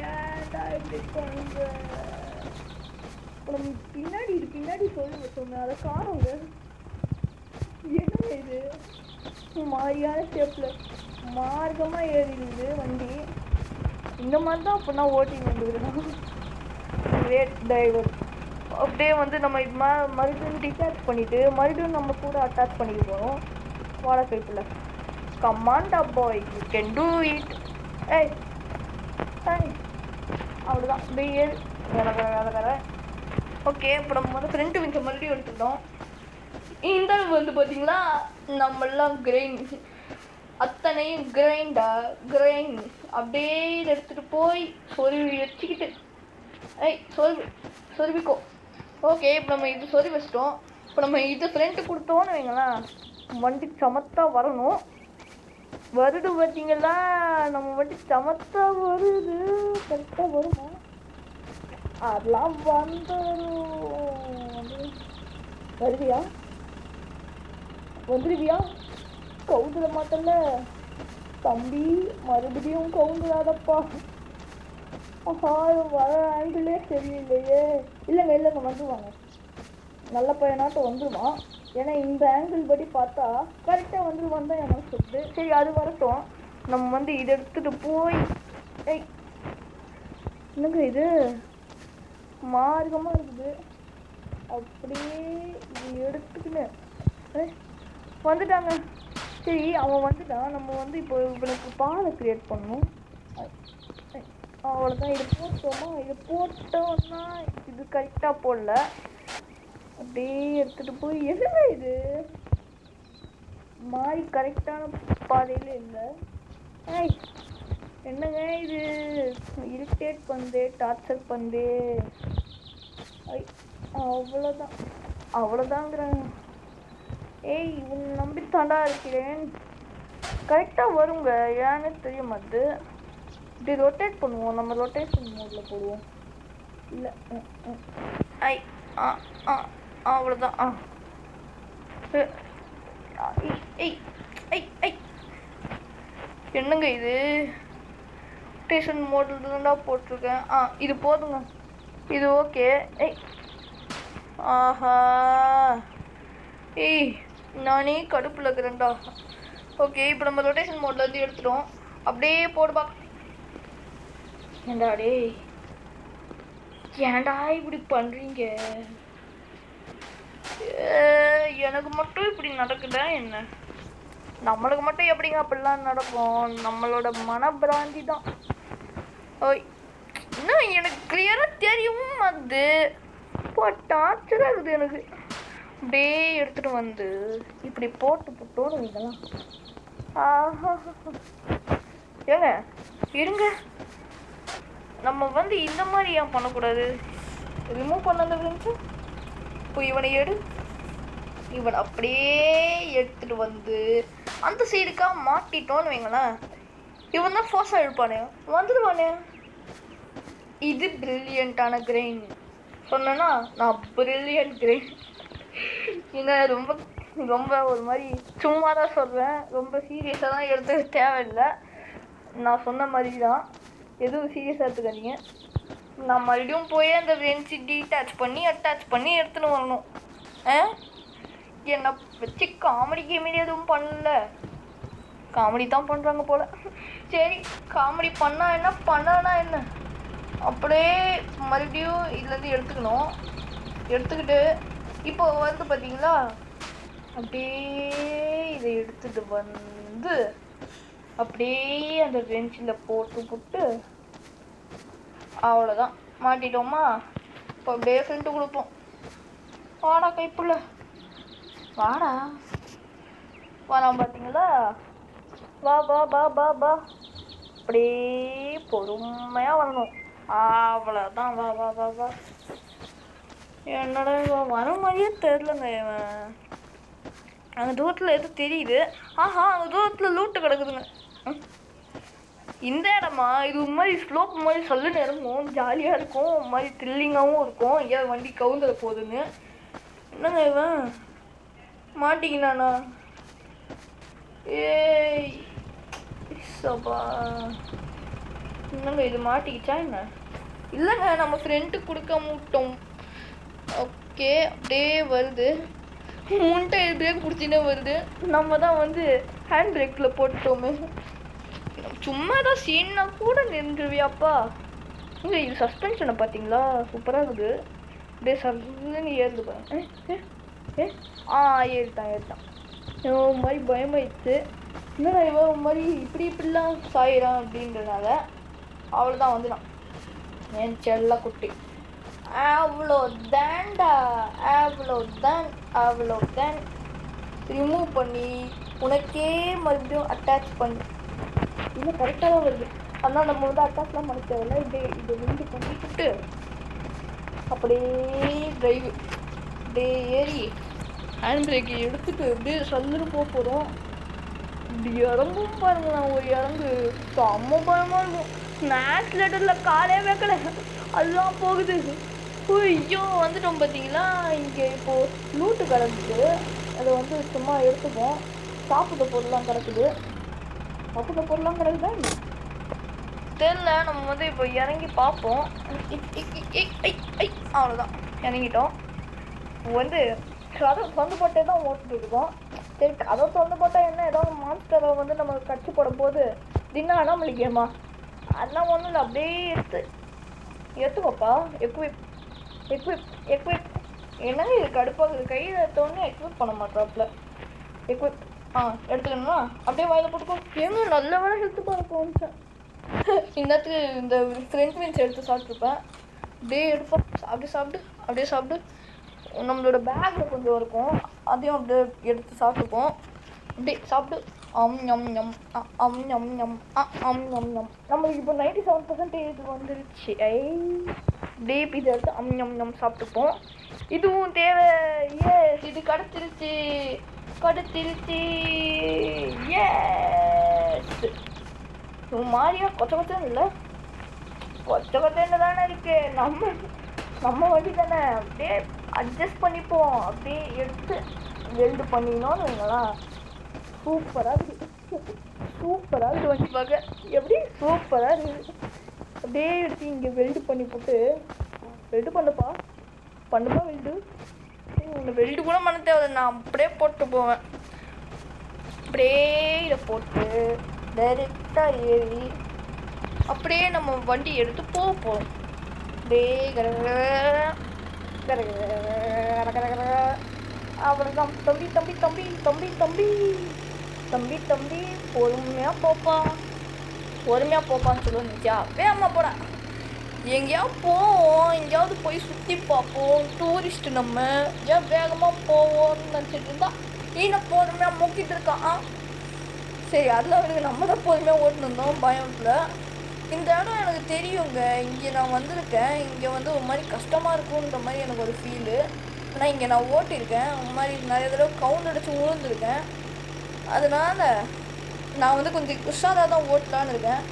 ஏன்டா இப்படி பண்ணுங்க? நம்ம பின்னாடி சொல்லி வச்சோங்க, அதை காணுங்க. என்ன இது மாதிரியான ஸ்டெப்பில் மார்க்கமாக ஏறிடுது வண்டி. இந்த மாதிரி தான் அப்படின்னா ஓட்டிங் வந்துருக்கணும். Great driver. அப்படியே நம்ம இது மறுபடியும் டிட்டாச் பண்ணிவிட்டு மறுபடியும் நம்ம கூட அட்டாச் பண்ணிக்க போகிறோம். வாடா கைப்பில். கமாண்டா பாய், யூ கேன் டூ இட். அவ்வளோதான். அப்படியே ஏறு. வேலை. ஓகே, இப்போ நம்ம ஃப்ரண்ட் வின்ச்சை மறுபடியும் எடுத்துக்கிட்டோம். இந்த பார்த்தீங்களா, நம்மெல்லாம் அத்தனையும் கிரைண்ட் அப்படியே எடுத்துகிட்டு போய் சொருவி வச்சுக்கிட்டு சொருவிக்கோ. ஓகே, இப்போ நம்ம இது சொருவி வச்சிட்டோம். இப்போ நம்ம இது ஃப்ரண்ட்டு கொடுத்தோன்னு வைங்களேன், வண்டி சமத்தா வரணும். வருது பார்த்தீங்களா, நம்ம வண்டி சமத்தா வருது. கரெக்டாக வருமா? அதெல்லாம் வந்துருவியா? கவுந்துட மாட்டல தம்பி, மறுபடியும் கவுந்துடாதப்பா. வர ஆங்கிளே சரியில்லையே. இல்லைங்க வந்துடுவாங்க. நல்ல பையனாட்டம் வந்துடுவான். ஏன்னா இந்த ஆங்கிள் படி பார்த்தா கரெக்டாக வந்துடுவான் தான் எனக்கு சொல்லுது. சரி, அது வரட்டும். நம்ம இதை எடுத்துகிட்டு போய் என்னங்க இது மார்க்கமாக இருக்குது. அப்படியே இது எடுத்துக்கின்னு வந்துட்டாங்க. சரி அவன் வந்துட்டான். நம்ம வந்து இப்போ இவனுக்கு பாதை கிரியேட் பண்ணணும். அவ்வளோதான். இது போட்டோமா, இது போட்டோம்னா இது கரெக்டாக போடல. அப்படியே எடுத்துகிட்டு போய் என்னங்க இது மாதிரி கரெக்டான பாதையில் இல்லை. ஏய் என்னங்க இது இரிட்டேட் பண்ணுது, டார்ச்சர் பண்ணுது. அவ்வளோதான் அவ்வளோதாங்கிறாங்க. ஏய் இவன் நம்பித்தாண்டா இருக்கிறேன். கரெக்டாக வருங்க, ஏன்னு தெரிய மாட்டுது. இப்படி ரொட்டேட் பண்ணுவோம், நம்ம ரொட்டேஷன் மோடில் போடுவோம். இல்லை ஐ ஆ ஆ அவ்வளோதான். என்னங்க இது ரொட்டேஷன் மோடில் தான்டா போட்டிருக்கேன். இது போதுங்க, இது ஓகே. ஆஹா ஏய் நானே கடுப்பில் இருக்கிறேன்டா. ஓகே இப்போ நம்ம ரொட்டேஷன் மோடில் இருந்து எடுத்துட்டோம். அப்படியே போடுப்பா. ஏண்டா டே, ஏன்டா இப்படி பண்ணுறீங்க? எனக்கு மட்டும் இப்படி நடக்குதா என்ன? நம்மளுக்கு மட்டும் எப்படிங்க அப்படிலாம் நடக்கும்? நம்மளோட மனப்பிராந்தி தான். ஓய் இன்னும் எனக்கு கிளியராக தெரியவும் அது இப்போ டார்ச்சராக இருக்குது எனக்கு. அப்படியே எடுத்துகிட்டு வந்து இப்படி போட்டோன்னு வைக்கலாம். ஆஹா ஏங்க இருங்க, நம்ம வந்து இந்த மாதிரி ஏன் பண்ணக்கூடாது? ரிமூவ் பண்ணாத ஃப்ரெண்ட்ஸு. இப்போ இவனை இவனை அப்படியே எடுத்துகிட்டு வந்து அந்த சைடுக்காக மாட்டிட்டோன்னு வைங்களேன். இவன் தான் ஃபோர்ஸாக இழுப்பானே, வந்துடுவானே. இது பிரில்லியண்ட்டான கிரெயின் சொன்னேன்னா நான் பிரில்லியன்ட் கிரெயின். ஏங்க ரொம்ப ரொம்ப ஒரு மாதிரி சும்மா தான் சொல்கிறேன், ரொம்ப சீரியஸாக தான் எடுத்துக்க தேவையில்லை. நான் சொன்ன மாதிரி தான், எதுவும் சீரியஸாக எடுத்துக்காதீங்க. நான் மறுபடியும் போய் அந்த வென்சி டீட்டாச் பண்ணி அட்டாச் பண்ணி எடுத்துன்னு வரணும். என்னை வச்சு காமெடி கேமெடி எதுவும் பண்ணல, காமெடி தான் பண்ணுறாங்க போல். சரி காமெடி பண்ணால் என்ன, பண்ணனா என்ன, அப்படியே மறுபடியும் இதுலேருந்து எடுத்துக்கணும். எடுத்துக்கிட்டு இப்போ வந்து பார்த்தீங்களா, அப்படியே இதை எடுத்துகிட்டு வந்து அப்படியே அந்த பெஞ்சில் போட்டு அவ்வளோதான் மாட்டிட்டோமா. இப்போ அப்படியே ஃப்ரெண்ட்டு கொடுப்போம். வாடா கைப்புள்ள வாடா, வரான் பார்த்தீங்களா? வா வா வா வா வா, அப்படியே பொறுமையாக வரணும். அவ்வளோதான். வா வா வா வா. என்னடா இவன் வர மாதிரியே தெரிலங்க. இவன் அங்கே தூரத்தில் எதுவும் தெரியுது. ஆஹா அங்கே தூரத்தில் லூட்டு கிடக்குதுங்க. இந்த இடமா இது ஒரு மாதிரி ஸ்லோப் மாதிரி சொல்லுன்னு இறங்கும், ஜாலியாக இருக்கும், ஒரு மாதிரி த்ரில்லிங்காகவும் இருக்கும். ஏன் வண்டி கவுந்துட போகுதுன்னு. என்னங்க இவன் மாட்டிக்கினானா? ஏய் சபா, என்னங்க இது மாட்டிக்கிச்சா என்ன? இல்லைங்க நம்ம ஃப்ரெண்ட்டுக்கு கொடுக்க முட்டோம். ஓகே அப்படியே வருது, முன்ட்டை எதுவே பிடிச்சினே வருது. நம்ம தான் வந்து ஹேண்ட் பிரேக்கில் போட்டுட்டோமே. சும்மா தான் சீன்னா கூட நின்றுவியாப்பா. இங்கே இது சஸ்பென்ஷனை பார்த்தீங்களா, சூப்பராக இருக்குது. அப்படியே சஸ்ன்னு ஏறுது பாருங்க. ஏறிட்டான். ஒரு மாதிரி பயமாயிடுச்சு. என்னடா இவன் ஒரு மாதிரி இப்படிலாம் சாயிறான் அப்படின்றனால அவ்வளோதான் வந்துடான் என் செல்ல குட்டி. அவ்வளோதான்டா, அவ்வளோதான். ரிமூவ் பண்ணி உனக்கே மறுபடியும் அட்டாச் பண்ணி, இன்னும் கரெக்டாக தான் வருது. அதனால் நம்ம வந்து அட்டாச்லாம் பண்ண தேவையில்ல. இதை விண்டு பண்ணிக்கிட்டு அப்படியே டிரைவு அப்படியே ஏறி ஹேண்ட் பிரேக்கை எடுத்துட்டு அப்படியே சல்லுன்னு போகிறோம். இப்படி இறங்கும் பாருங்க, நான் ஒரு இறங்கு செம்ம பயமாக இருக்கும். ஸ்நாக்ஸ் லெட்டரில் காலே வைக்கல, அதெல்லாம் போகுது. ஐயோ வந்துட்டோம் பார்த்தீங்களா. இங்கே இப்போது லூட்டு கிடக்குது, அதை வந்து சும்மா எடுத்துப்போம். சாப்பிட்ட பொருள்லாம் கிடக்குது. தெரியல. நம்ம வந்து இப்போ இறங்கி பார்ப்போம். அவ்வளோதான் இறங்கிட்டோம். வந்து கதை சொந்த போட்டே தான் ஓட்டிட்டு இருக்கோம். சரி கதை சொந்த போட்டால் என்ன, ஏதாவது மான்ஸ்டரை வந்து நம்ம கட்சி போடும் போது தின்னா நம்மளுக்கேம்மா அதெல்லாம் ஒன்றும் இல்லை. அப்படியே எடுத்துக்கோப்பா. எக்விப் என்னங்க இது கடுப்பாகுது. கையில் எடுத்தோடனே எக்விப் பண்ண மாட்டாப்புல. எக்விப் எடுத்துக்கணுமா அப்படியே வாயில் போட்டுக்கோ. ஏங்க நல்ல வேலை ஹெல்த்து பார்க்க இன்னத்துக்கு இந்த ஃப்ரெண்ட் மீன்ஸ் எடுத்து சாப்பிட்ருப்பேன். அப்படியே எடுப்போம். அப்படியே சாப்பிட்டு நம்மளோட பேக்கில் கொஞ்சம் இருக்கும், அதையும் அப்படியே எடுத்து சாப்பிட்டுப்போம். அப்படியே சாப்பிட்டு நம்மளுக்கு இப்போ 97% வந்துருச்சு. அப்படியே பீஸா எடுத்து சாப்பிட்டுப்போம். இதுவும் தேவை. எஸ், இது கிடச்சிருச்சு. எஸ், மாதிரியா கொச்சன்னு இல்லை, கொச்சன்னு தானே இருக்கு. நம்ம வண்டி தானே, அப்படியே அட்ஜஸ்ட் பண்ணிப்போம். அப்படியே எடுத்து வெல்டு பண்ணிக்கணும்னு வைங்களா. சூப்பராக இருக்குது வண்டி பார்க்க. எப்படி சூப்பராக இருக்குது. அப்படியே எடுத்து இங்கே வெல்டு பண்ணி போட்டு வெல்டு பண்ணுப்பா வெல்டு. உன்னை வெல்டு கூட பண்ண தேவை, நான் அப்படியே போட்டு போவேன். அப்படியே இதை போட்டு டைரெக்டாக ஏறி அப்படியே நம்ம வண்டி எடுத்து போகிறோம். அப்படியே அவ்வளோதான். தம்பி பொறுமையாக போப்பான்னு சொல்லுச்சா. வேகமாக போடா. எங்கேயாவது போவோம், எங்கேயாவது போய் சுற்றி பார்ப்போம். டூரிஸ்ட்டு நம்ம ஏன் வேகமாக போவோம்னு நினச்சிட்டு இருந்தா நீனை பொறுமையாக முக்கிட்டு இருக்கான். சரி, அதில் அவனுக்கு நம்ம தான் பொறுமையாக ஓட்டுன்னு இருந்தோம் பயத்தில். இந்த இடம் எனக்கு தெரியுங்க, இங்கே நான் வந்திருக்கேன். இங்கே வந்து ஒரு மாதிரி கஷ்டமாக இருக்குன்ற மாதிரி எனக்கு ஒரு ஃபீலு. ஆனால் இங்கே நான் ஓட்டியிருக்கேன், ஒரு மாதிரி நிறைய தடவை கவுண்ட் அடித்து விழுந்துருக்கேன். அதனால் நான் வந்து கொஞ்சம் உஷாராக தான் ஓட்டலான்னு இருக்கேன்.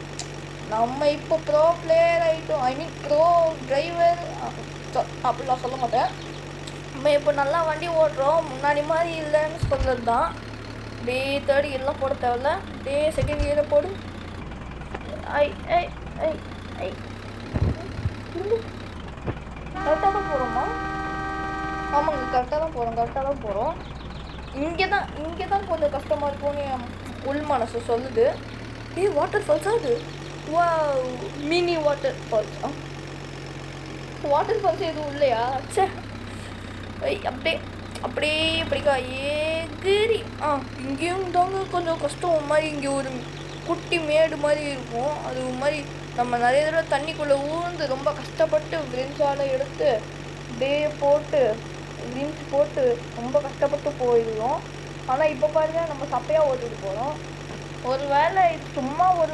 நம்ம இப்போ ப்ரோ பிளேயர் ஆகிட்டோம், ஐ மீன் ப்ரோ டிரைவர் அப்படிலாம் சொல்ல மாட்டேன். நம்ம இப்போ நல்லா வண்டி ஓட்டுறோம், முன்னாடி மாதிரி இல்லைன்னு சொல்கிறது தான். அப்படியே தேர்ட் கியர்லாம் போட தேவையில்ல, அப்படியே செகண்ட் கியரை போடு. கரெக்டாக தான் போகிறோமா? ஆமாங்க, கரெக்டாக தான் போகிறோம். இங்கே தான் கொஞ்சம் கஷ்டமாக இருக்கும்னு என் உள் மனசு சொல்லுது. வாட்டர் ஃபால்ஸா அது? வா, mini water falls. Water falls எதுவும் இல்லையா? சே, அப்படியே படிக்கா ஏகிரி. இங்கேயும் தாங்க கொஞ்சம் கஷ்டம் மாதிரி. இங்கே ஒரு குட்டி மேடு மாதிரி இருக்கும். அது மாதிரி நம்ம நிறைய தடவை தண்ணிக்குள்ளே ஊர்ந்து ரொம்ப கஷ்டப்பட்டு விரிஞ்சால எடுத்து அப்படியே போட்டு ரொம்ப கஷ்டப்பட்டு போயிடுவோம். ஆனால் இப்போ பாருங்க, நம்ம சப்பையாக ஓட்டிட்டு போகிறோம். ஒரு வேளை இது சும்மா ஒரு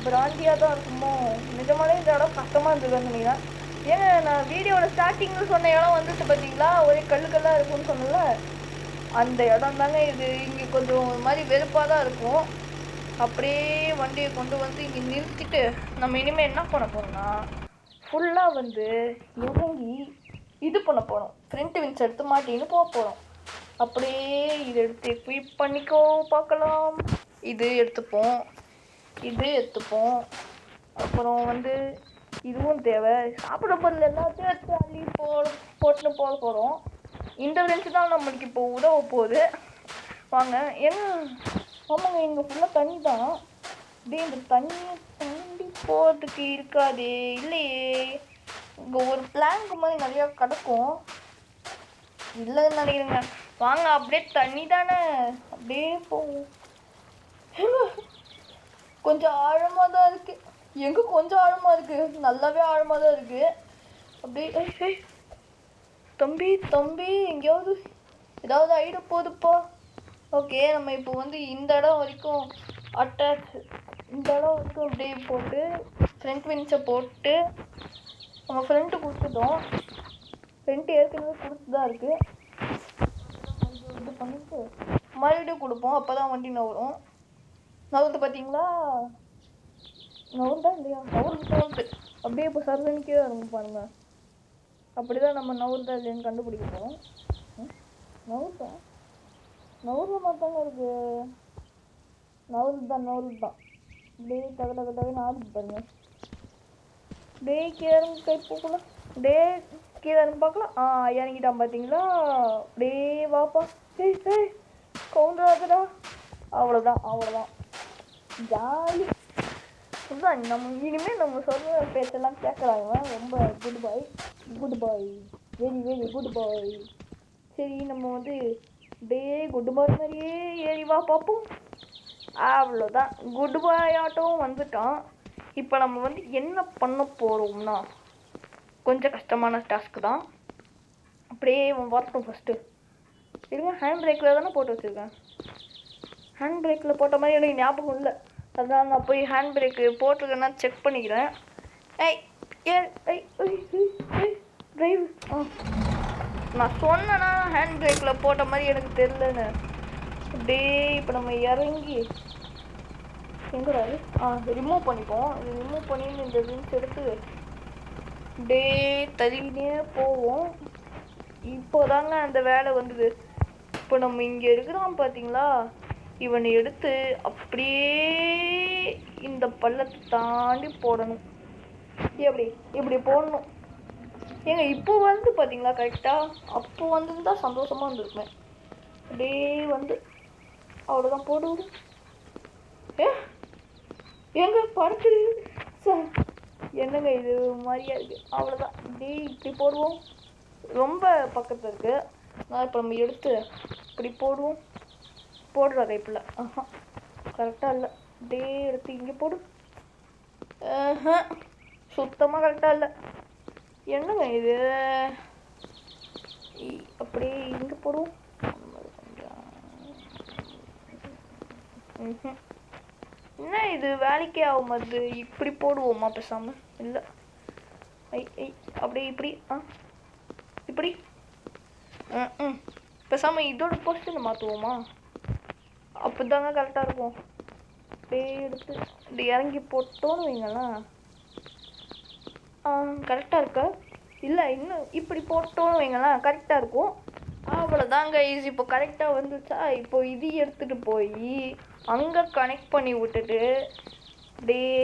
பிராந்தியாக தான் இருக்குமோ? நிஜமாலே இந்த இடம் கஷ்டமாக இருந்ததுன்னு நினைக்கிறேன். ஏங்க, நான் வீடியோட ஸ்டார்டிங்கில் சொன்ன இடம் வந்துட்டு பார்த்தீங்களா, ஒரே கல்லுக்கெல்லாம் இருக்குன்னு சொன்னல, அந்த இடம் தாங்க இது. இங்கே கொஞ்சம் ஒரு மாதிரி வெறுப்பாக தான் இருக்கும். அப்படியே வண்டியை கொண்டு வந்து இங்கே நிறுத்திட்டு நம்ம இனிமேல் என்ன பண்ண போகிறோம்னா, ஃபுல்லாக வந்து இறங்கி இது பண்ண போகிறோம். ஃப்ரண்ட் விங்ஸ் எடுத்து மாட்டின்னு போகிறோம். அப்படியே இதை எடுத்து எக்விப் பண்ணிக்கோ பார்க்கலாம். இது எடுத்துப்போம். அப்புறம் வந்து இதுவும் தேவை. சாப்பிட பொருள் எல்லாத்தையும் எடுத்து அள்ளி போட்டுன்னு போக போகிறோம். இந்த ஃப்ரெண்ட்ஸ் தான் நம்மளுக்கு இப்போ உதவ போகுது. வாங்க. ஆமாங்க, இங்கே ஃபுல்லாக தண்ணி தான். அப்படியே இந்த தண்ணி போகிறதுக்கு இருக்காதே, இல்லையே. இங்கே ஒரு பிளாங்க் மாதிரி நிறையா கிடக்கும், இல்லைன்னு நினைக்கிறேங்க. வாங்க, அப்படியே தண்ணி தானே, அப்படியே போவோம். கொஞ்சம் ஆழமாக தான் இருக்குது. கொஞ்சம் ஆழமாக இருக்குது, நல்லாவே ஆழமாக தான் இருக்குது. அப்படியே தம்பி எங்கேயாவது ஏதாவது ஆகிட போகுதுப்பா. ஓகே, நம்ம இப்போ வந்து இந்த இடம் வரைக்கும் அப்படியே போட்டு ஃப்ரண்ட் விங்ஸை போட்டு நம்ம ஃப்ரண்ட்டு கொடுத்துட்டோம். ஃப்ரண்ட்டு ஏற்கனவே கொடுத்து தான் இருக்குது. இது பண்ணிட்டு மறுபடியும் கொடுப்போம், அப்போ தான் வண்டி நவரும். நவருது பார்த்தீங்களா? நவருதா இல்லையா? நவருது. அப்படியே இப்போ சர்வனுக்கே வரும் பாருங்க. அப்படி தான் நம்ம நவருதா இல்லைன்னு கண்டுபிடிக்க போகிறோம். நவருத மாட்டாங்க இருக்குது. நவருது தான். அப்படியே தகவே ஆடுது பாருங்க. அப்படியே கீழே கை போக்கலாம். அப்படியே கீழே பார்க்கலாம். இறங்கிட்டான் பார்த்தீங்களா? அப்படியே வாப்பா. கவுண்டராதுடா. அவ்வளோதான். ஜாலி. இதுதான் நம்ம இனிமேல் நம்ம சொல்கிற பேச்செல்லாம் கேட்குறாங்க. ரொம்ப குட் பாய், வெரி வெரி குட் பாய். சரி, நம்ம வந்து டே குட் பாய் மாதிரியே ஏறி வா பார்ப்போம். அவ்வளோதான், குட் பாய் ஆட்டம் வந்துட்டான். இப்போ நம்ம வந்து என்ன பண்ண போகிறோம்னா கொஞ்சம் கஷ்டமான டாஸ்க்கு தான். அப்படியே வரட்டும். ஃபஸ்ட்டு இருங்க, ஹேண்ட் பிரேக்கில் தானே போட்டு வச்சுருக்கேன். ஹேண்ட் பிரேக்கில் போட்ட மாதிரி எனக்கு ஞாபகம் இல்லை. அதான் நான் போய் ஹேண்ட் பிரேக்கு போட்டிருக்கேன்னா செக் பண்ணிக்கிறேன். ஏய் டிரைவ். நான் சொன்னேன்னா ஹேண்ட் பிரேக்கில் போட்ட மாதிரி எனக்கு தெரிலன்னு. அப்படியே இப்போ நம்ம இறங்கி எங்கடா ரிமூவ் பண்ணிப்போம். இது ரிமூவ் பண்ணி இந்த ரிங்ஸ் எடுத்து அப்படியே தள்ளினே போவோம். இப்போதாங்க அந்த வேலை வந்தது. இப்போ நம்ம இங்கே இருக்கிறோம் பார்த்தீங்களா, இவனை எடுத்து அப்படியே இந்த பள்ளத்தை தாண்டி போடணும். எப்படி இப்படி போடணும். ஏங்க இப்போ வந்து பார்த்தீங்களா கரெக்டாக, அப்போ வந்துருந்தா சந்தோஷமாக இருந்திருக்குமே. அப்படியே வந்து அவ்வளோதான் போடுவது. எங்க படுத்து சார் என்னங்க இது மாதிரியா இருக்குது. அவ்வளோதான், இப்படி இப்படி போடுவோம். ரொம்ப பக்கத்தில் இருக்குது. நான் இப்போ நம்ம எடுத்து இப்படி போடுவோம். போடுற டைப்பில் கரெக்டாக இல்லை. அப்படியே எடுத்து இங்கே போடு. சுத்தமாக கரெக்டாக இல்லை. என்னங்க இது, அப்படியே இங்கே போடுவோம். என்ன இது வேலைக்கே ஆகும். அது இப்படி போடுவோமா பேசாமல்? இல்லை அப்படியே இப்படி இப்படி பேசாமல் இதோட பொசிஷனை மாற்றுவோமா? அப்போ தாங்க கரெக்டாக இருக்கும். அப்படியே எடுத்து இப்படி இறங்கி போட்டோன்னு வைங்களேன். கரெக்டாக இருக்கா? இல்லை இன்னும் இப்படி போட்டோன்னு வைங்களேன், கரெக்டாக இருக்கும். அவ்வளோதாங்க ஈஸி. இப்போ கரெக்டாக வந்துச்சா, இப்போ இது எடுத்துகிட்டு போய் அங்கே கனெக்ட் பண்ணி விட்டுட்டு அப்படியே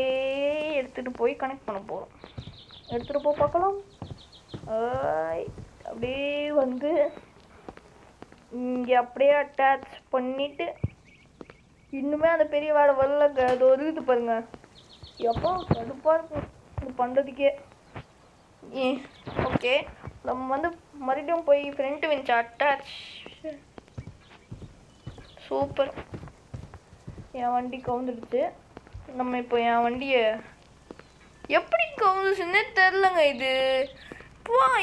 எடுத்துகிட்டு போய் கனெக்ட் பண்ண போகிறோம். எடுத்துகிட்டு போய் பார்க்கலாம். அப்படியே வந்து இங்கே அப்படியே அட்டாச் பண்ணிவிட்டு இன்னுமே அந்த பெரிய வேலை வரலங்க. அது வருது பாருங்க. எப்போ கடுப்பாக இருக்கும் இது பண்ணுறதுக்கே. ஓகே, நம்ம வந்து மறுபடியும் போய் ஃப்ரண்ட் விஞ்ச் அட்டாச். சூப்பர், என் வண்டி கவுந்துடுச்சு. நம்ம இப்போ என் வண்டியை எப்படி கவுந்துச்சுன்னே தெரிலங்க. இது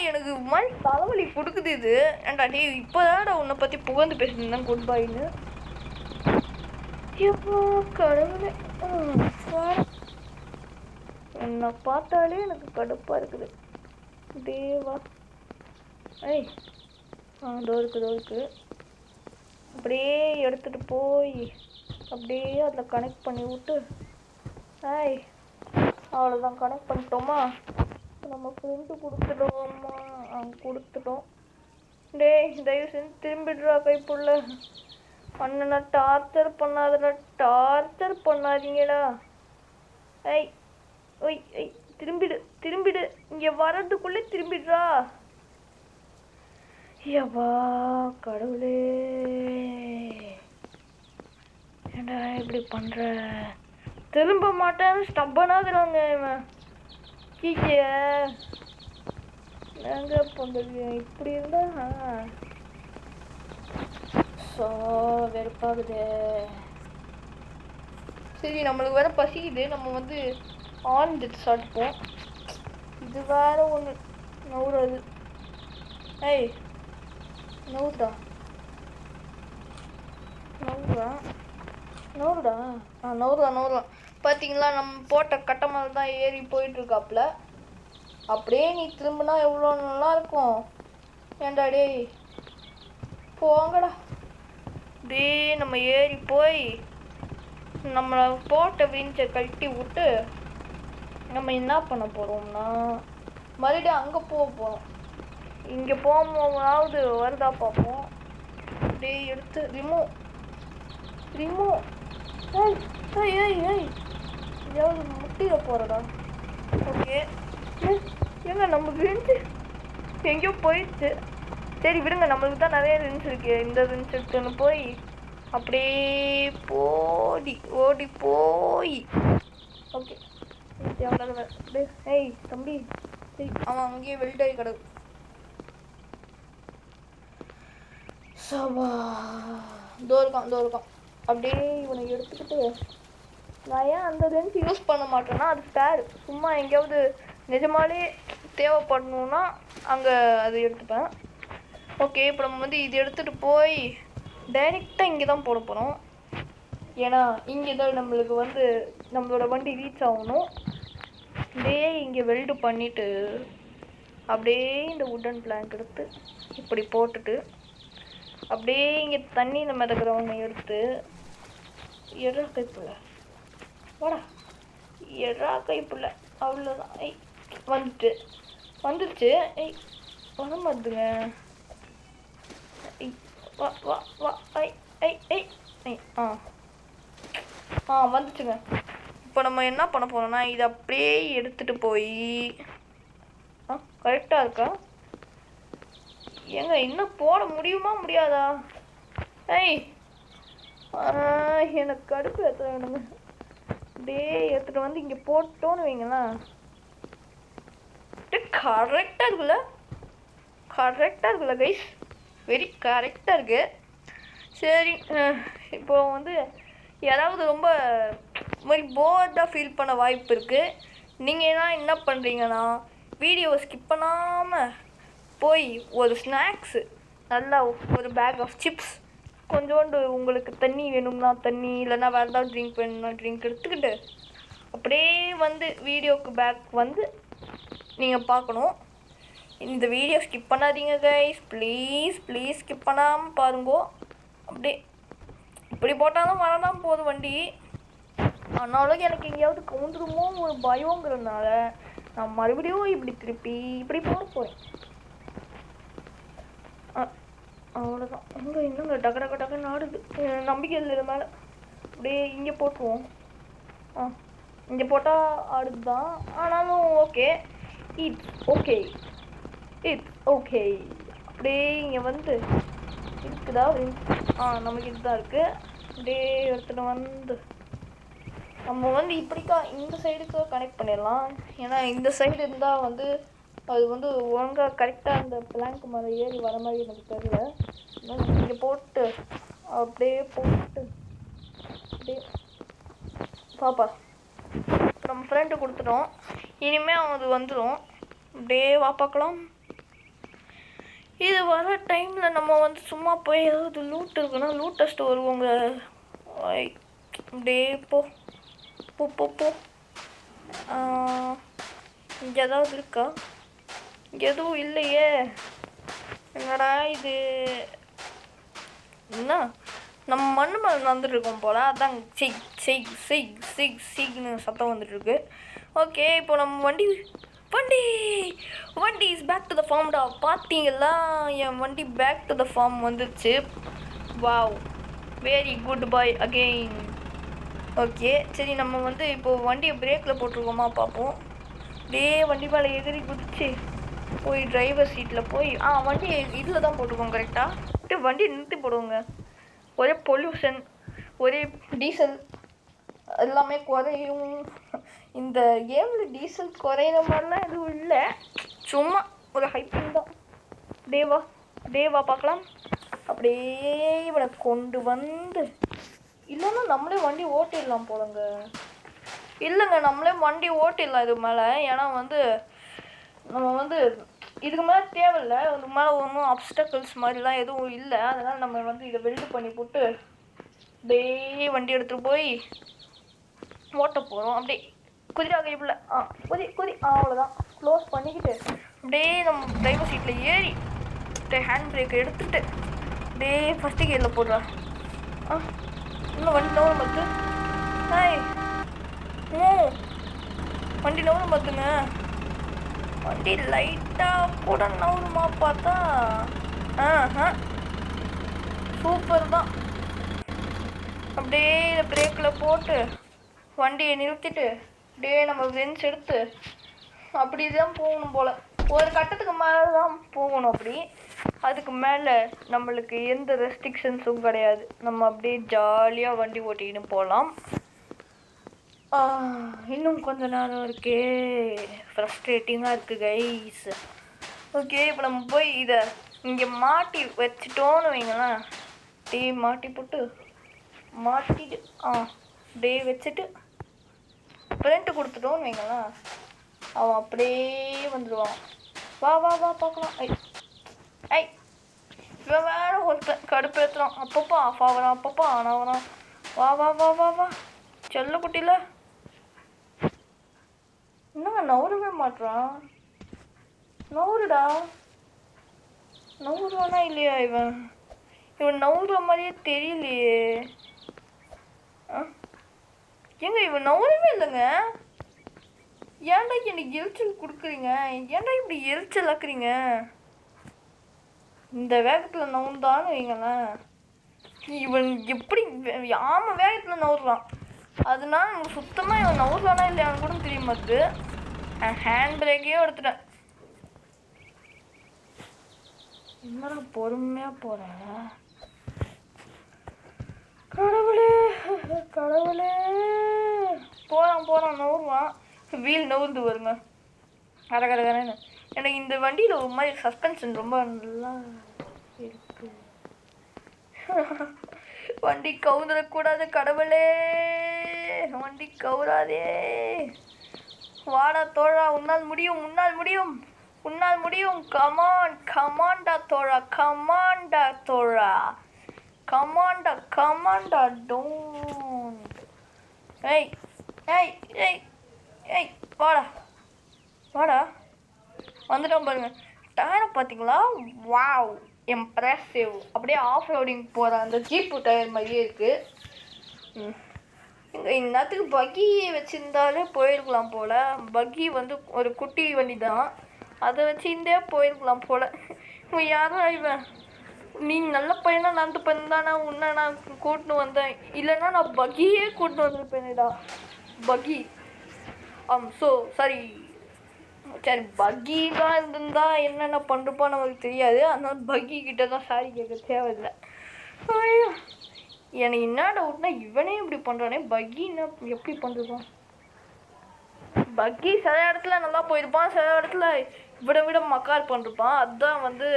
எனக்கு மாதிரி தலைவலி கொடுக்குது இது. ஏன்டா டே இப்போதான் உன்னை பற்றி புகழ்ந்து பேசியிருந்தேன் குட் பாய்ன்னு. எப்போ கடவுளே, என்னை பார்த்தாலே எனக்கு கடுப்பாக இருக்குது. தேவா இதோ இருக்குது. அப்படியே எடுத்துகிட்டு போய் அப்படியே அதில் கனெக்ட் பண்ணி விட்டு அவ்வளோதான், கனெக்ட் பண்ணிட்டோமா? நம்ம ஃப்ரெண்டு கொடுத்துட்டோமா? கொடுத்துட்டோம். தயவு செஞ்சு திரும்பிடுறா கைப்புள்ள. அண்ணனா டார்ச்சர் பண்ணாதடா, டார்ச்சர் பண்ணாதீங்கடா. திரும்பிடு இங்கே வர்றதுக்குள்ளே திரும்பிடுறா. யவா கடவுளே, ஏண்டா இப்படி பண்ணுற? திரும்ப மாட்டேன்னு ஸ்டப்பனாகிறாங்க இவன். கீழே எங்க பண்ணுறது இப்படி இருந்தா வெறுப்பாகுது. சரி, நம்மளுக்கு வேற பசிக்குது. நம்ம வந்து ஆரஞ்சு சாப்பிட்டுப்போம். இது வேற ஒன்று நவுறாது. நவுறா பார்த்தீங்களா? நம்ம போட்ட கட்டமாக தான் ஏறி போயிட்டுருக்காப்புல. அப்படியே நீ திரும்பினா எவ்வளோ நல்லா இருக்கும். ஏண்டா டேய் போங்கடா. டே நம்ம ஏறி போய் நம்மளை போட்ட விஞ்சை கழட்டி விட்டு நம்ம என்ன பண்ண போகிறோம்னா மறுபடியும் அங்கே போக போகிறோம். இங்கே போகும்போதாவது வருதா பார்ப்போம். அப்படியே எடுத்து ரிமூவ் எதாவது முட்டிட போகிறதா? ஓகே, ஏங்க நம்ம விரிஞ்சு எங்கேயோ போயிடுச்சு. சரி விடுங்க, நம்மளுக்கு தான் நிறைய ரின்ஸ் இருக்கு. இந்த ரின்ஸ் எடுத்துன்னு போய் அப்படியே ஓடி போய் ஓகே தம்பி. சரி, அவன் அங்கேயே வெல்டாகி கிடக்கு. சவா தோ இருக்கான் அப்படியே இவனை எடுத்துக்கிட்டு நான் ஏன் அந்த லென்ஸ் யூஸ் பண்ண மாட்டேன்னா அது ஸ்பேர் சும்மா எங்கேயாவது நிஜமாலே தேவைப்படணுன்னா அங்கே அது எடுத்துப்பேன். ஓகே இப்போ நம்ம வந்து இது எடுத்துகிட்டு போய் டைரெக்டாக இங்கே தான் போட போகிறோம். ஏன்னா இங்கே தான் நம்மளுக்கு வந்து நம்மளோட வண்டி ரீச் ஆகணும். அப்படியே இங்கே வெல்டு பண்ணிவிட்டு அப்படியே இந்த உட்டன் பிளாங்க் எடுத்து இப்படி போட்டுட்டு அப்படியே இங்கே தண்ணியில் மிதக்கிறவனை எடுத்து எறா கைப்புள்ள வாடா எறா கைப்புள்ள அவ்வளோதான். வந்துடுச்சு வர மாட்டுங்க. வா வா வா ஐ ஐ ஐ ஐ வந்துச்சுங்க. இப்போ நம்ம என்ன பண்ண போகிறோம்னா இதை அப்படியே எடுத்துகிட்டு போய் கரெக்டாக இருக்கா ஏங்க இன்னும் போட முடியுமா முடியாதா? எனக்கு கடுப்பு ஏற்றுவேணுங்க. அப்படியே எடுத்துகிட்டு வந்து இங்கே போட்டோன்னு வைங்களா கரெக்டாக இருக்குல்ல கைஸ், வெரி கரெக்டாக இருக்குது. சரி இப்போ வந்து யாராவது ரொம்ப மாதிரி போர்டாக ஃபீல் பண்ண வாய்ப்பு இருக்குது. நீங்கள் என்ன பண்ணுறீங்கன்னா வீடியோவை ஸ்கிப் பண்ணாமல் போய் ஒரு ஸ்நாக்ஸு நல்லா ஒரு பேக் ஆஃப் சிப்ஸ் கொஞ்சோண்டு உங்களுக்கு தண்ணி வேணும்னா தண்ணி இல்லைன்னா வேறு ஏதாவது ட்ரிங்க் வேணும்னா ட்ரிங்க் எடுத்துக்கிட்டு அப்படியே வந்து வீடியோவுக்கு பேக் வந்து நீங்கள் பார்க்கணும். இந்த வீடியோ ஸ்கிப் பண்ணாதீங்க கைஸ், ப்ளீஸ் ஸ்கிப் பண்ணாமல் பாருங்கோ. அப்படியே இப்படி போட்டாலும் வரதான் போகுது வண்டி. ஆனாலும் எனக்கு எங்கேயாவது கவுந்துருமோ ஒரு பயங்கிறதுனால நான் மறுபடியும் இப்படி திருப்பி இப்படி போட போகிறேன். அவ்வளோதான். இன்னுங்க டக்கு ஆடுது. நம்பிக்கை இல்லை இது மேலே. அப்படியே இங்கே போட்டுருவோம். இங்கே போட்டால் ஆடுது தான், ஆனாலும் ஓகே இட்ஸ் ஓகே. அப்படியே இங்கே வந்து இருக்குதா? நமக்கு இதுதான் இருக்குது. அப்படியே எடுத்துகிட்டு வந்து நம்ம வந்து இப்படிக்கா இந்த சைடுக்கு கனெக்ட் பண்ணிடலாம். ஏன்னா இந்த சைடு இருந்தால் வந்து அது வந்து ஒழுங்காக கரெக்டாக அந்த பிளாங்க் மேலே ஏறி வர மாதிரி எனக்கு தெரியல. இங்கே போட்டு அப்படியே அப்படியே பாப்பா நம்ம ஃப்ரெண்டு கொடுத்துட்டோம். இனிமேல் அது வந்துடும். அப்படியே பார்க்கலாம். இது வர டைமில் நம்ம வந்து சும்மா போய் ஏதாவது லூட் இருக்குன்னா லூட் டெஸ்ட் வருவோங்க. அப்படியே போ இங்கே ஏதாவது இருக்கா? இங்கே எதுவும் இல்லையே. என்னடா இது? என்ன நம்ம மண்ணு மேலே நடந்துட்டுருக்கோம் போல். அதான் சிக்னு சத்தம் வந்துட்டுருக்கு. ஓகே இப்போ நம்ம வண்டி இஸ் பேக் டு த ஃபார்ம்டா. பார்த்தீங்களா என் வண்டி பேக் டு த ஃபார்ம் வந்துடுச்சு. வாவ், வெரி குட் பாய் அகெயின். ஓகே சரி நம்ம வந்து இப்போது வண்டியை பிரேக்கில் போட்டிருக்கோமா பார்ப்போம். அப்படியே வண்டி மேலே எகிரி குதிச்சு போய் டிரைவர் சீட்டில் போய் வண்டி இதில் தான் போட்டிருக்கோம் கரெக்டாக. அப்படியே வண்டியை நிறுத்தி போடுவோங்க. ஒரே பொல்யூஷன், ஒரே டீசல் எல்லாமே குறையும். இந்த கேமில் டீசல் குறையிற மாதிரிலாம் எதுவும் இல்லை, சும்மா ஒரு ஹைப்பிங் தான். டேவா பார்க்கலாம். அப்படியே இவனை கொண்டு வந்து இல்லைன்னா நம்மளே வண்டி ஓட்டிடலாம் போலங்க. இல்லைங்க நம்மளே வண்டி ஓட்டிடலாம் இது மேலே. ஏன்னா வந்து நம்ம வந்து இதுக்கு மேலே தேவையில்லை. இதுக்கு மேலே ஒன்றும் அப்டக்கல்ஸ் மாதிரிலாம் எதுவும் இல்லை. அதனால் நம்ம வந்து இதை வெல்டு பண்ணி போட்டு அப்படியே வண்டி எடுத்துகிட்டு போய் ஓட்ட போகிறோம். அப்படியே குதிரை கைப்பில் குதி அவ்வளோதான். க்ளோஸ் பண்ணிக்கிட்டு அப்படியே நம்ம டிரைவர் சீட்டில் ஏறி அப்படியே ஹேண்ட் பிரேக்கை எடுத்துகிட்டு அப்படியே ஃபஸ்ட்டு கியரில் போடுறா. இன்னும் வண்டி நவரம் பார்த்து வண்டி நவரம் பார்த்துங்க. வண்டி லைட்டாக கூட நவருமா பார்த்தா சூப்பர் தான். அப்படியே பிரேக்கில் போட்டு வண்டியை நிறுத்திட்டு அப்படியே நம்ம வென்ஸ் எடுத்து அப்படி தான் போகணும் போல். ஒரு கட்டத்துக்கு மேலே தான் போகணும். அப்படி அதுக்கு மேலே நம்மளுக்கு எந்த ரெஸ்ட்ரிக்ஷன்ஸும் கிடையாது. நம்ம அப்படியே ஜாலியாக வண்டி ஓட்டிக்கின்னு போகலாம். இன்னும் கொஞ்சம் நேரம் இருக்கே, ஃப்ரஸ்ட்ரேட்டிங்காக இருக்குது கைஸ். ஓகே இப்போ நம்ம போய் இதை இங்கே மாட்டி வச்சுட்டோன்னு வைங்களேன், மாட்டி போட்டு மாட்டிட்டு வச்சுட்டு பிரிண்ட் கொடுத்துட்டோன்னு வைங்களேன், அவன் அப்படியே வந்துடுவான். வா வா வா பார்க்கலாம். ஐ இவன் வேற ஒருத்தன் கடுப்பேற்றுறான். அப்பப்போ ஆஃப் ஆகிறான், அப்பப்போ ஆன் ஆகிறான். வா வா வா வா வா செல்ல குட்டியில் என்னங்க நவுறவே மாட்டுறான். நவுறுடா, நவுறுவானா இல்லையா? இவன் நவுற மாதிரியே தெரியலையே. ஏங்க இவன் நவுறவே இல்லைங்க. ஏன்டா எனக்கு எரிச்சல் கொடுக்குறீங்க? ஏன்டா இப்படி எரிச்சல் ஆக்குறீங்க? இந்த வேகத்தில் நவுந்தான்னு வைங்களேன், இவன் எப்படி ஆமாம் வேகத்தில் நவுறான். அதனால எனக்கு சுத்தமாக இவன் நவுறானா இல்லையான்னு கூட தெரிய மாட்டுது. ஹேண்ட் பிரேக்கையே எடுத்துட்டேன். என்னடா பொறுமையாக போகிறேன். கடவுளே கடவுளே. போகிறான் நவுறுவான். வீல் நவுந்து வருங்க கரகரகரன்னு. எனக்கு இந்த வண்டியில் ஒரு மாதிரி சஸ்பென்ஷன் ரொம்ப நல்லா இருக்கு. வண்டி கவுந்துடக்கூடாது கடவுளே, வண்டி கவுறாதே. வாடா தோழா, உன்னால் முடியும், உன்னால் முடியும், உன்னால் முடியும். Come on கமாண்டா Thozha, கமாண்டா Thozha, கமாண்டா கமாண்டா. டோன்ட் ஏய் ஏய் ஏய் ஏய் வாடா வாடா. வந்துட்டோம் பாருங்க. டயரை பார்த்தீங்களா? Wow impressive. அப்படியே ஆஃப் ரோடிங் போகிற அந்த ஜீப்பு டயர் மாதிரியே இருக்குது. இங்கே இந்நேரத்துக்கு பக்கி வச்சுருந்தாலே போயிருக்கலாம் போல். பக்கி வந்து ஒரு குட்டி வண்டி தான், அதை வச்சுருந்தே போயிருக்கலாம் போல். இவன் யாரும் இவன், நீ நல்ல பையனா நடந்து பையன் தானே, உன்னை நான் கூட்டின்னு வந்தேன். இல்லைன்னா நான் பக்கியே கூட்டின்னு வந்திருப்பேனேடா. பக்கி ஸோ சரி சரி, பக்கி தான் இருந்திருந்தா என்னென்ன பண்ணுறப்போ நமக்கு தெரியாது. அதனால பக்கி கிட்ட தான் சாரி கேட்க தேவையில்லை. எனக்கு என்ன டவுட்னா, இவனே இப்படி பண்ணுறானே, பக்கி என்ன எப்படி பண்ணுறான்? பக்கி சில இடத்துல நல்லா போயிருப்பான், சில இடத்துல விட மக்கார் பண்ணிருப்பான். அதுதான் வந்து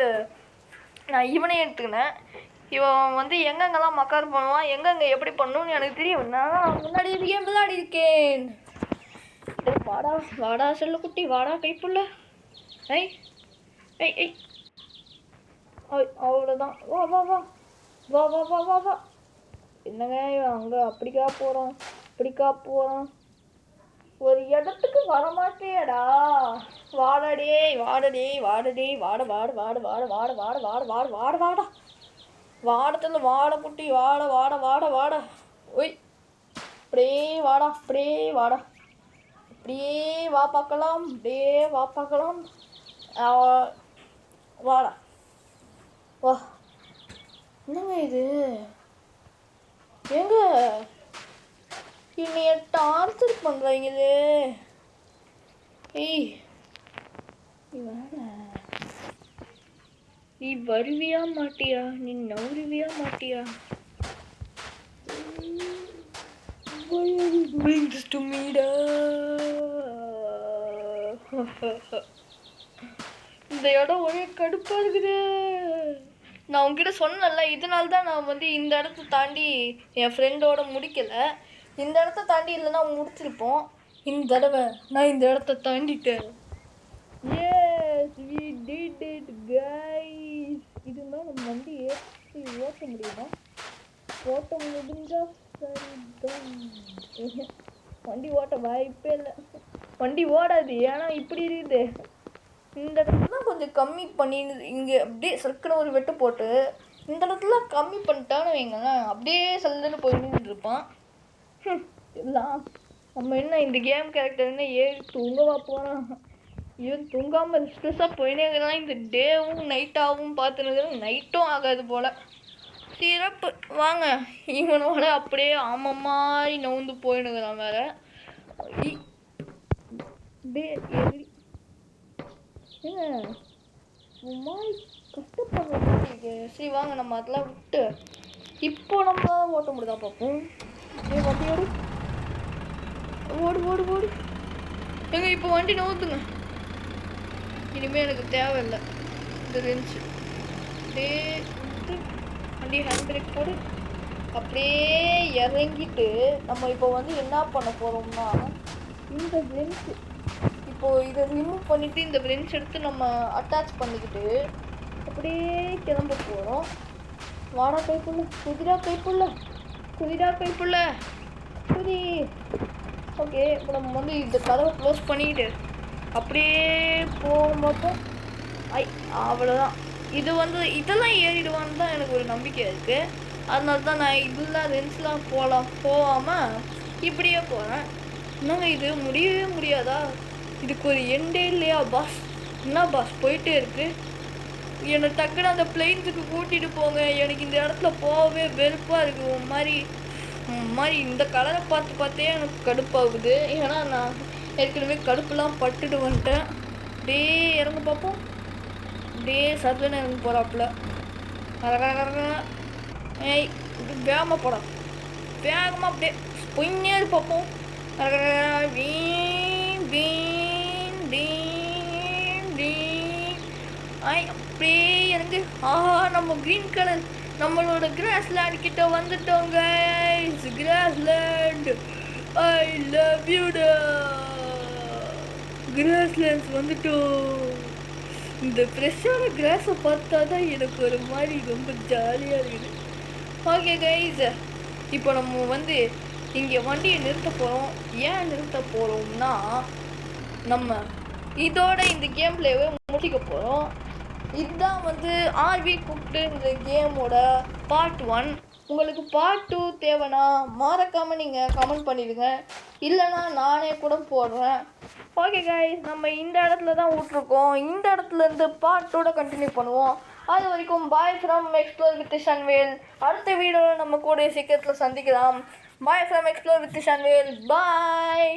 நான் இவனே எடுத்துக்கினேன். இவன் வந்து எங்கெங்கெல்லாம் மக்கார் பண்ணுவான், எங்கெங்கே எப்படி பண்ணணும்னு எனக்கு தெரியும். நான் முன்னாடி கேம் விளையாடி இருக்கேன். வாடா வாடா செல்ல குட்டி, வாடா கைப்புள்ள. ஐய் ஐய் ஐய் அவ்வளோதான். வா வா வா வா வா வா வா வா. என்னங்க அங்கே அப்படிக்கா போகிறான், ஒரு இடத்துக்கு வரமாட்டேடா. வாடடே வாடடே வாடடே வாட வாட வாட வாட வாட வாட வாட வாட வாட வாடா வாடத்துல வாட குட்டி, வாட வாட வாட வாட. ஒய் அப்படியே வாடா, அப்படியே வாடா, அப்படியே வா பார்க்கலாம், அப்படியே வா பார்க்கலாம். வாடா வா. என்னங்க இது? ஏங்க என்னைய டார்ச்சர் பண்ணுறாங்களே. ஏய் நீ வருவியா மாட்டியா? நீ நவுருவியா மாட்டியா? Bring this to me டா. இந்த இடம் ஒரே கடுப்பாக இருக்குது. நான் உங்ககிட்ட சொன்னேன்ல, இதனால தான் நான் வந்து இந்த இடத்த தாண்டி என் ஃப்ரெண்டோட முடிக்கலை. இந்த இடத்த தாண்டி இல்லைன்னா முடிச்சிருப்போம். இந்த தடவை நான் இந்த இடத்த தாண்டிட்டேன். Yes we did it guys. இதுதான் நம்ம வண்டி ஏற்றி ஓட்ட முடியுமா? ஓட்ட முடிஞ்சா சரி. வண்டி ஓட்ட வாய்ப்பே இல்லை. வண்டி ஓடாது, ஏன்னா இப்படி இருக்குது. இந்த இடத்துல கொஞ்சம் கம்மி பண்ணி இங்கே அப்படியே சர்க்குன்னு ஒரு வெட்டு போட்டு இந்த இடத்துல கம்மி பண்ணிட்டான்னு வைங்களேன், அப்படியே சல்லுன்னு போய் நின்றுருப்பான். எல்லாம் நம்ம என்ன இந்த கேம் கேரக்டர் என்ன ஏறி தூங்கவா போகிறான்? இவன் தூங்காமல் ரெஸ்ட்லெஸ்ஸாக போயினே இருக்கிறான். இந்த டேவும் நைட்டாகவும் பார்த்துன்னு நைட்டும் ஆகாது போல். சிறப்பு. வாங்க இவனோட அப்படியே ஆமாம் மாதிரி நவுந்து போயினுக்கிறான் வேற. கஷ்டப்படுற மாதிரி. சரி வாங்க நம்ம அதெல்லாம் விட்டு இப்போ நம்ம ஓட்ட முடியுதா பார்ப்போம். வண்டி ஓடு ஓடு ஓடு. எங்க இப்போ வண்டி நவுத்துங்க. இனிமேல் எனக்கு தேவையில்லை இந்த ரெஞ்சு. அப்படியே வண்டி ஹேண்ட் பிரேக் போடு. அப்படியே இறங்கிட்டு நம்ம இப்போ வந்து என்ன பண்ண போகிறோம்னா இந்த பென்ச் இப்போது இதை ரிமூவ் பண்ணிவிட்டு இந்த பென்ச் எடுத்து நம்ம அட்டாச் பண்ணிக்கிட்டு அப்படியே கிளம்ப போகிறோம். வாடா கைப்புள்ள, குதிரா கைப்புள்ள, குதிரா கைப்புள்ள, குதி. ஓகே, இப்போ நம்ம வந்து இந்த கதவை க்ளோஸ் பண்ணிக்கிட்டு அப்படியே போகும்போது அவ்வளோதான். இது வந்து இதெல்லாம் ஏறிடுவான்னு தான் எனக்கு ஒரு நம்பிக்கை இருக்குது. அதனால தான் நான் இதெல்லாம் ரென்ஸ்லாம் போகாமல் இப்படியே போகிறேன். என்னங்க இது முடியவே முடியாதா? இதுக்கு ஒரு எண்டே இல்லையா பாஸ்? என்ன பாஸ் போயிட்டே இருக்கு? என்னை டக்குன்னு அந்த பிளெயின்ஸுக்கு கூட்டிகிட்டு போங்க. எனக்கு இந்த இடத்துல போகவே வெறுப்பாக இருக்குது. ஒரு மாதிரி இந்த கலரை பார்த்தே எனக்கு கடுப்பாகுது. ஏன்னா நான் ஏற்கனவே கடுப்புலாம் பட்டுட்டு வந்துட்டேன். அப்படியே இறங்க பார்ப்போம். அப்படியே சதுன்னு இறங்க போகிறாப்புல. ஏய், இது வேகமாக போட, வேகமாக அப்படியே பொய்னே பார்ப்போம். அப்படியே எனக்கு நம்ம க்ரீன் கலர் நம்மளோட கிராஸ்லேண்ட் கிட்ட வந்துட்டோங்க. கிராஸ்லேண்ட், ஐ லவ் யூடா. கிராஸ்லேண்ட்ஸ் வந்துட்டோம். இந்த ஃப்ரெஷ்ஷான கிராஸை பார்த்தா தான் எனக்கு ஒரு மாதிரி ரொம்ப ஜாலியாக இருக்குது. ஓகே கைஸ், இப்போ நம்ம வந்து இங்கே வண்டியை நிறுத்த போகிறோம். ஏன் நிறுத்த போகிறோம்னா நம்ம இதோட இந்த கேம் பிளேவை முடிக்க போகிறோம். இதுதான் வந்து ஆர்வி குக்டு இந்த கேமோட பார்ட் 1. உங்களுக்கு பார்ட் 2 தேவைன்னா மறக்காமல் நீங்கள் கமெண்ட் பண்ணிடுங்க, இல்லைனா நானே கூட போடுறேன். ஓகே கைஸ், நம்ம இந்த இடத்துல தான் விட்ருக்கோம். இந்த இடத்துலேருந்து பார்ட் 2 கண்டினியூ பண்ணுவோம். அது வரைக்கும் bye from explore with Shanvel. அடுத்த வீடியோவில் நம்ம கூட சீக்கிரத்தில் சந்திக்கலாம். Bye from explore with Shanvel. Bye.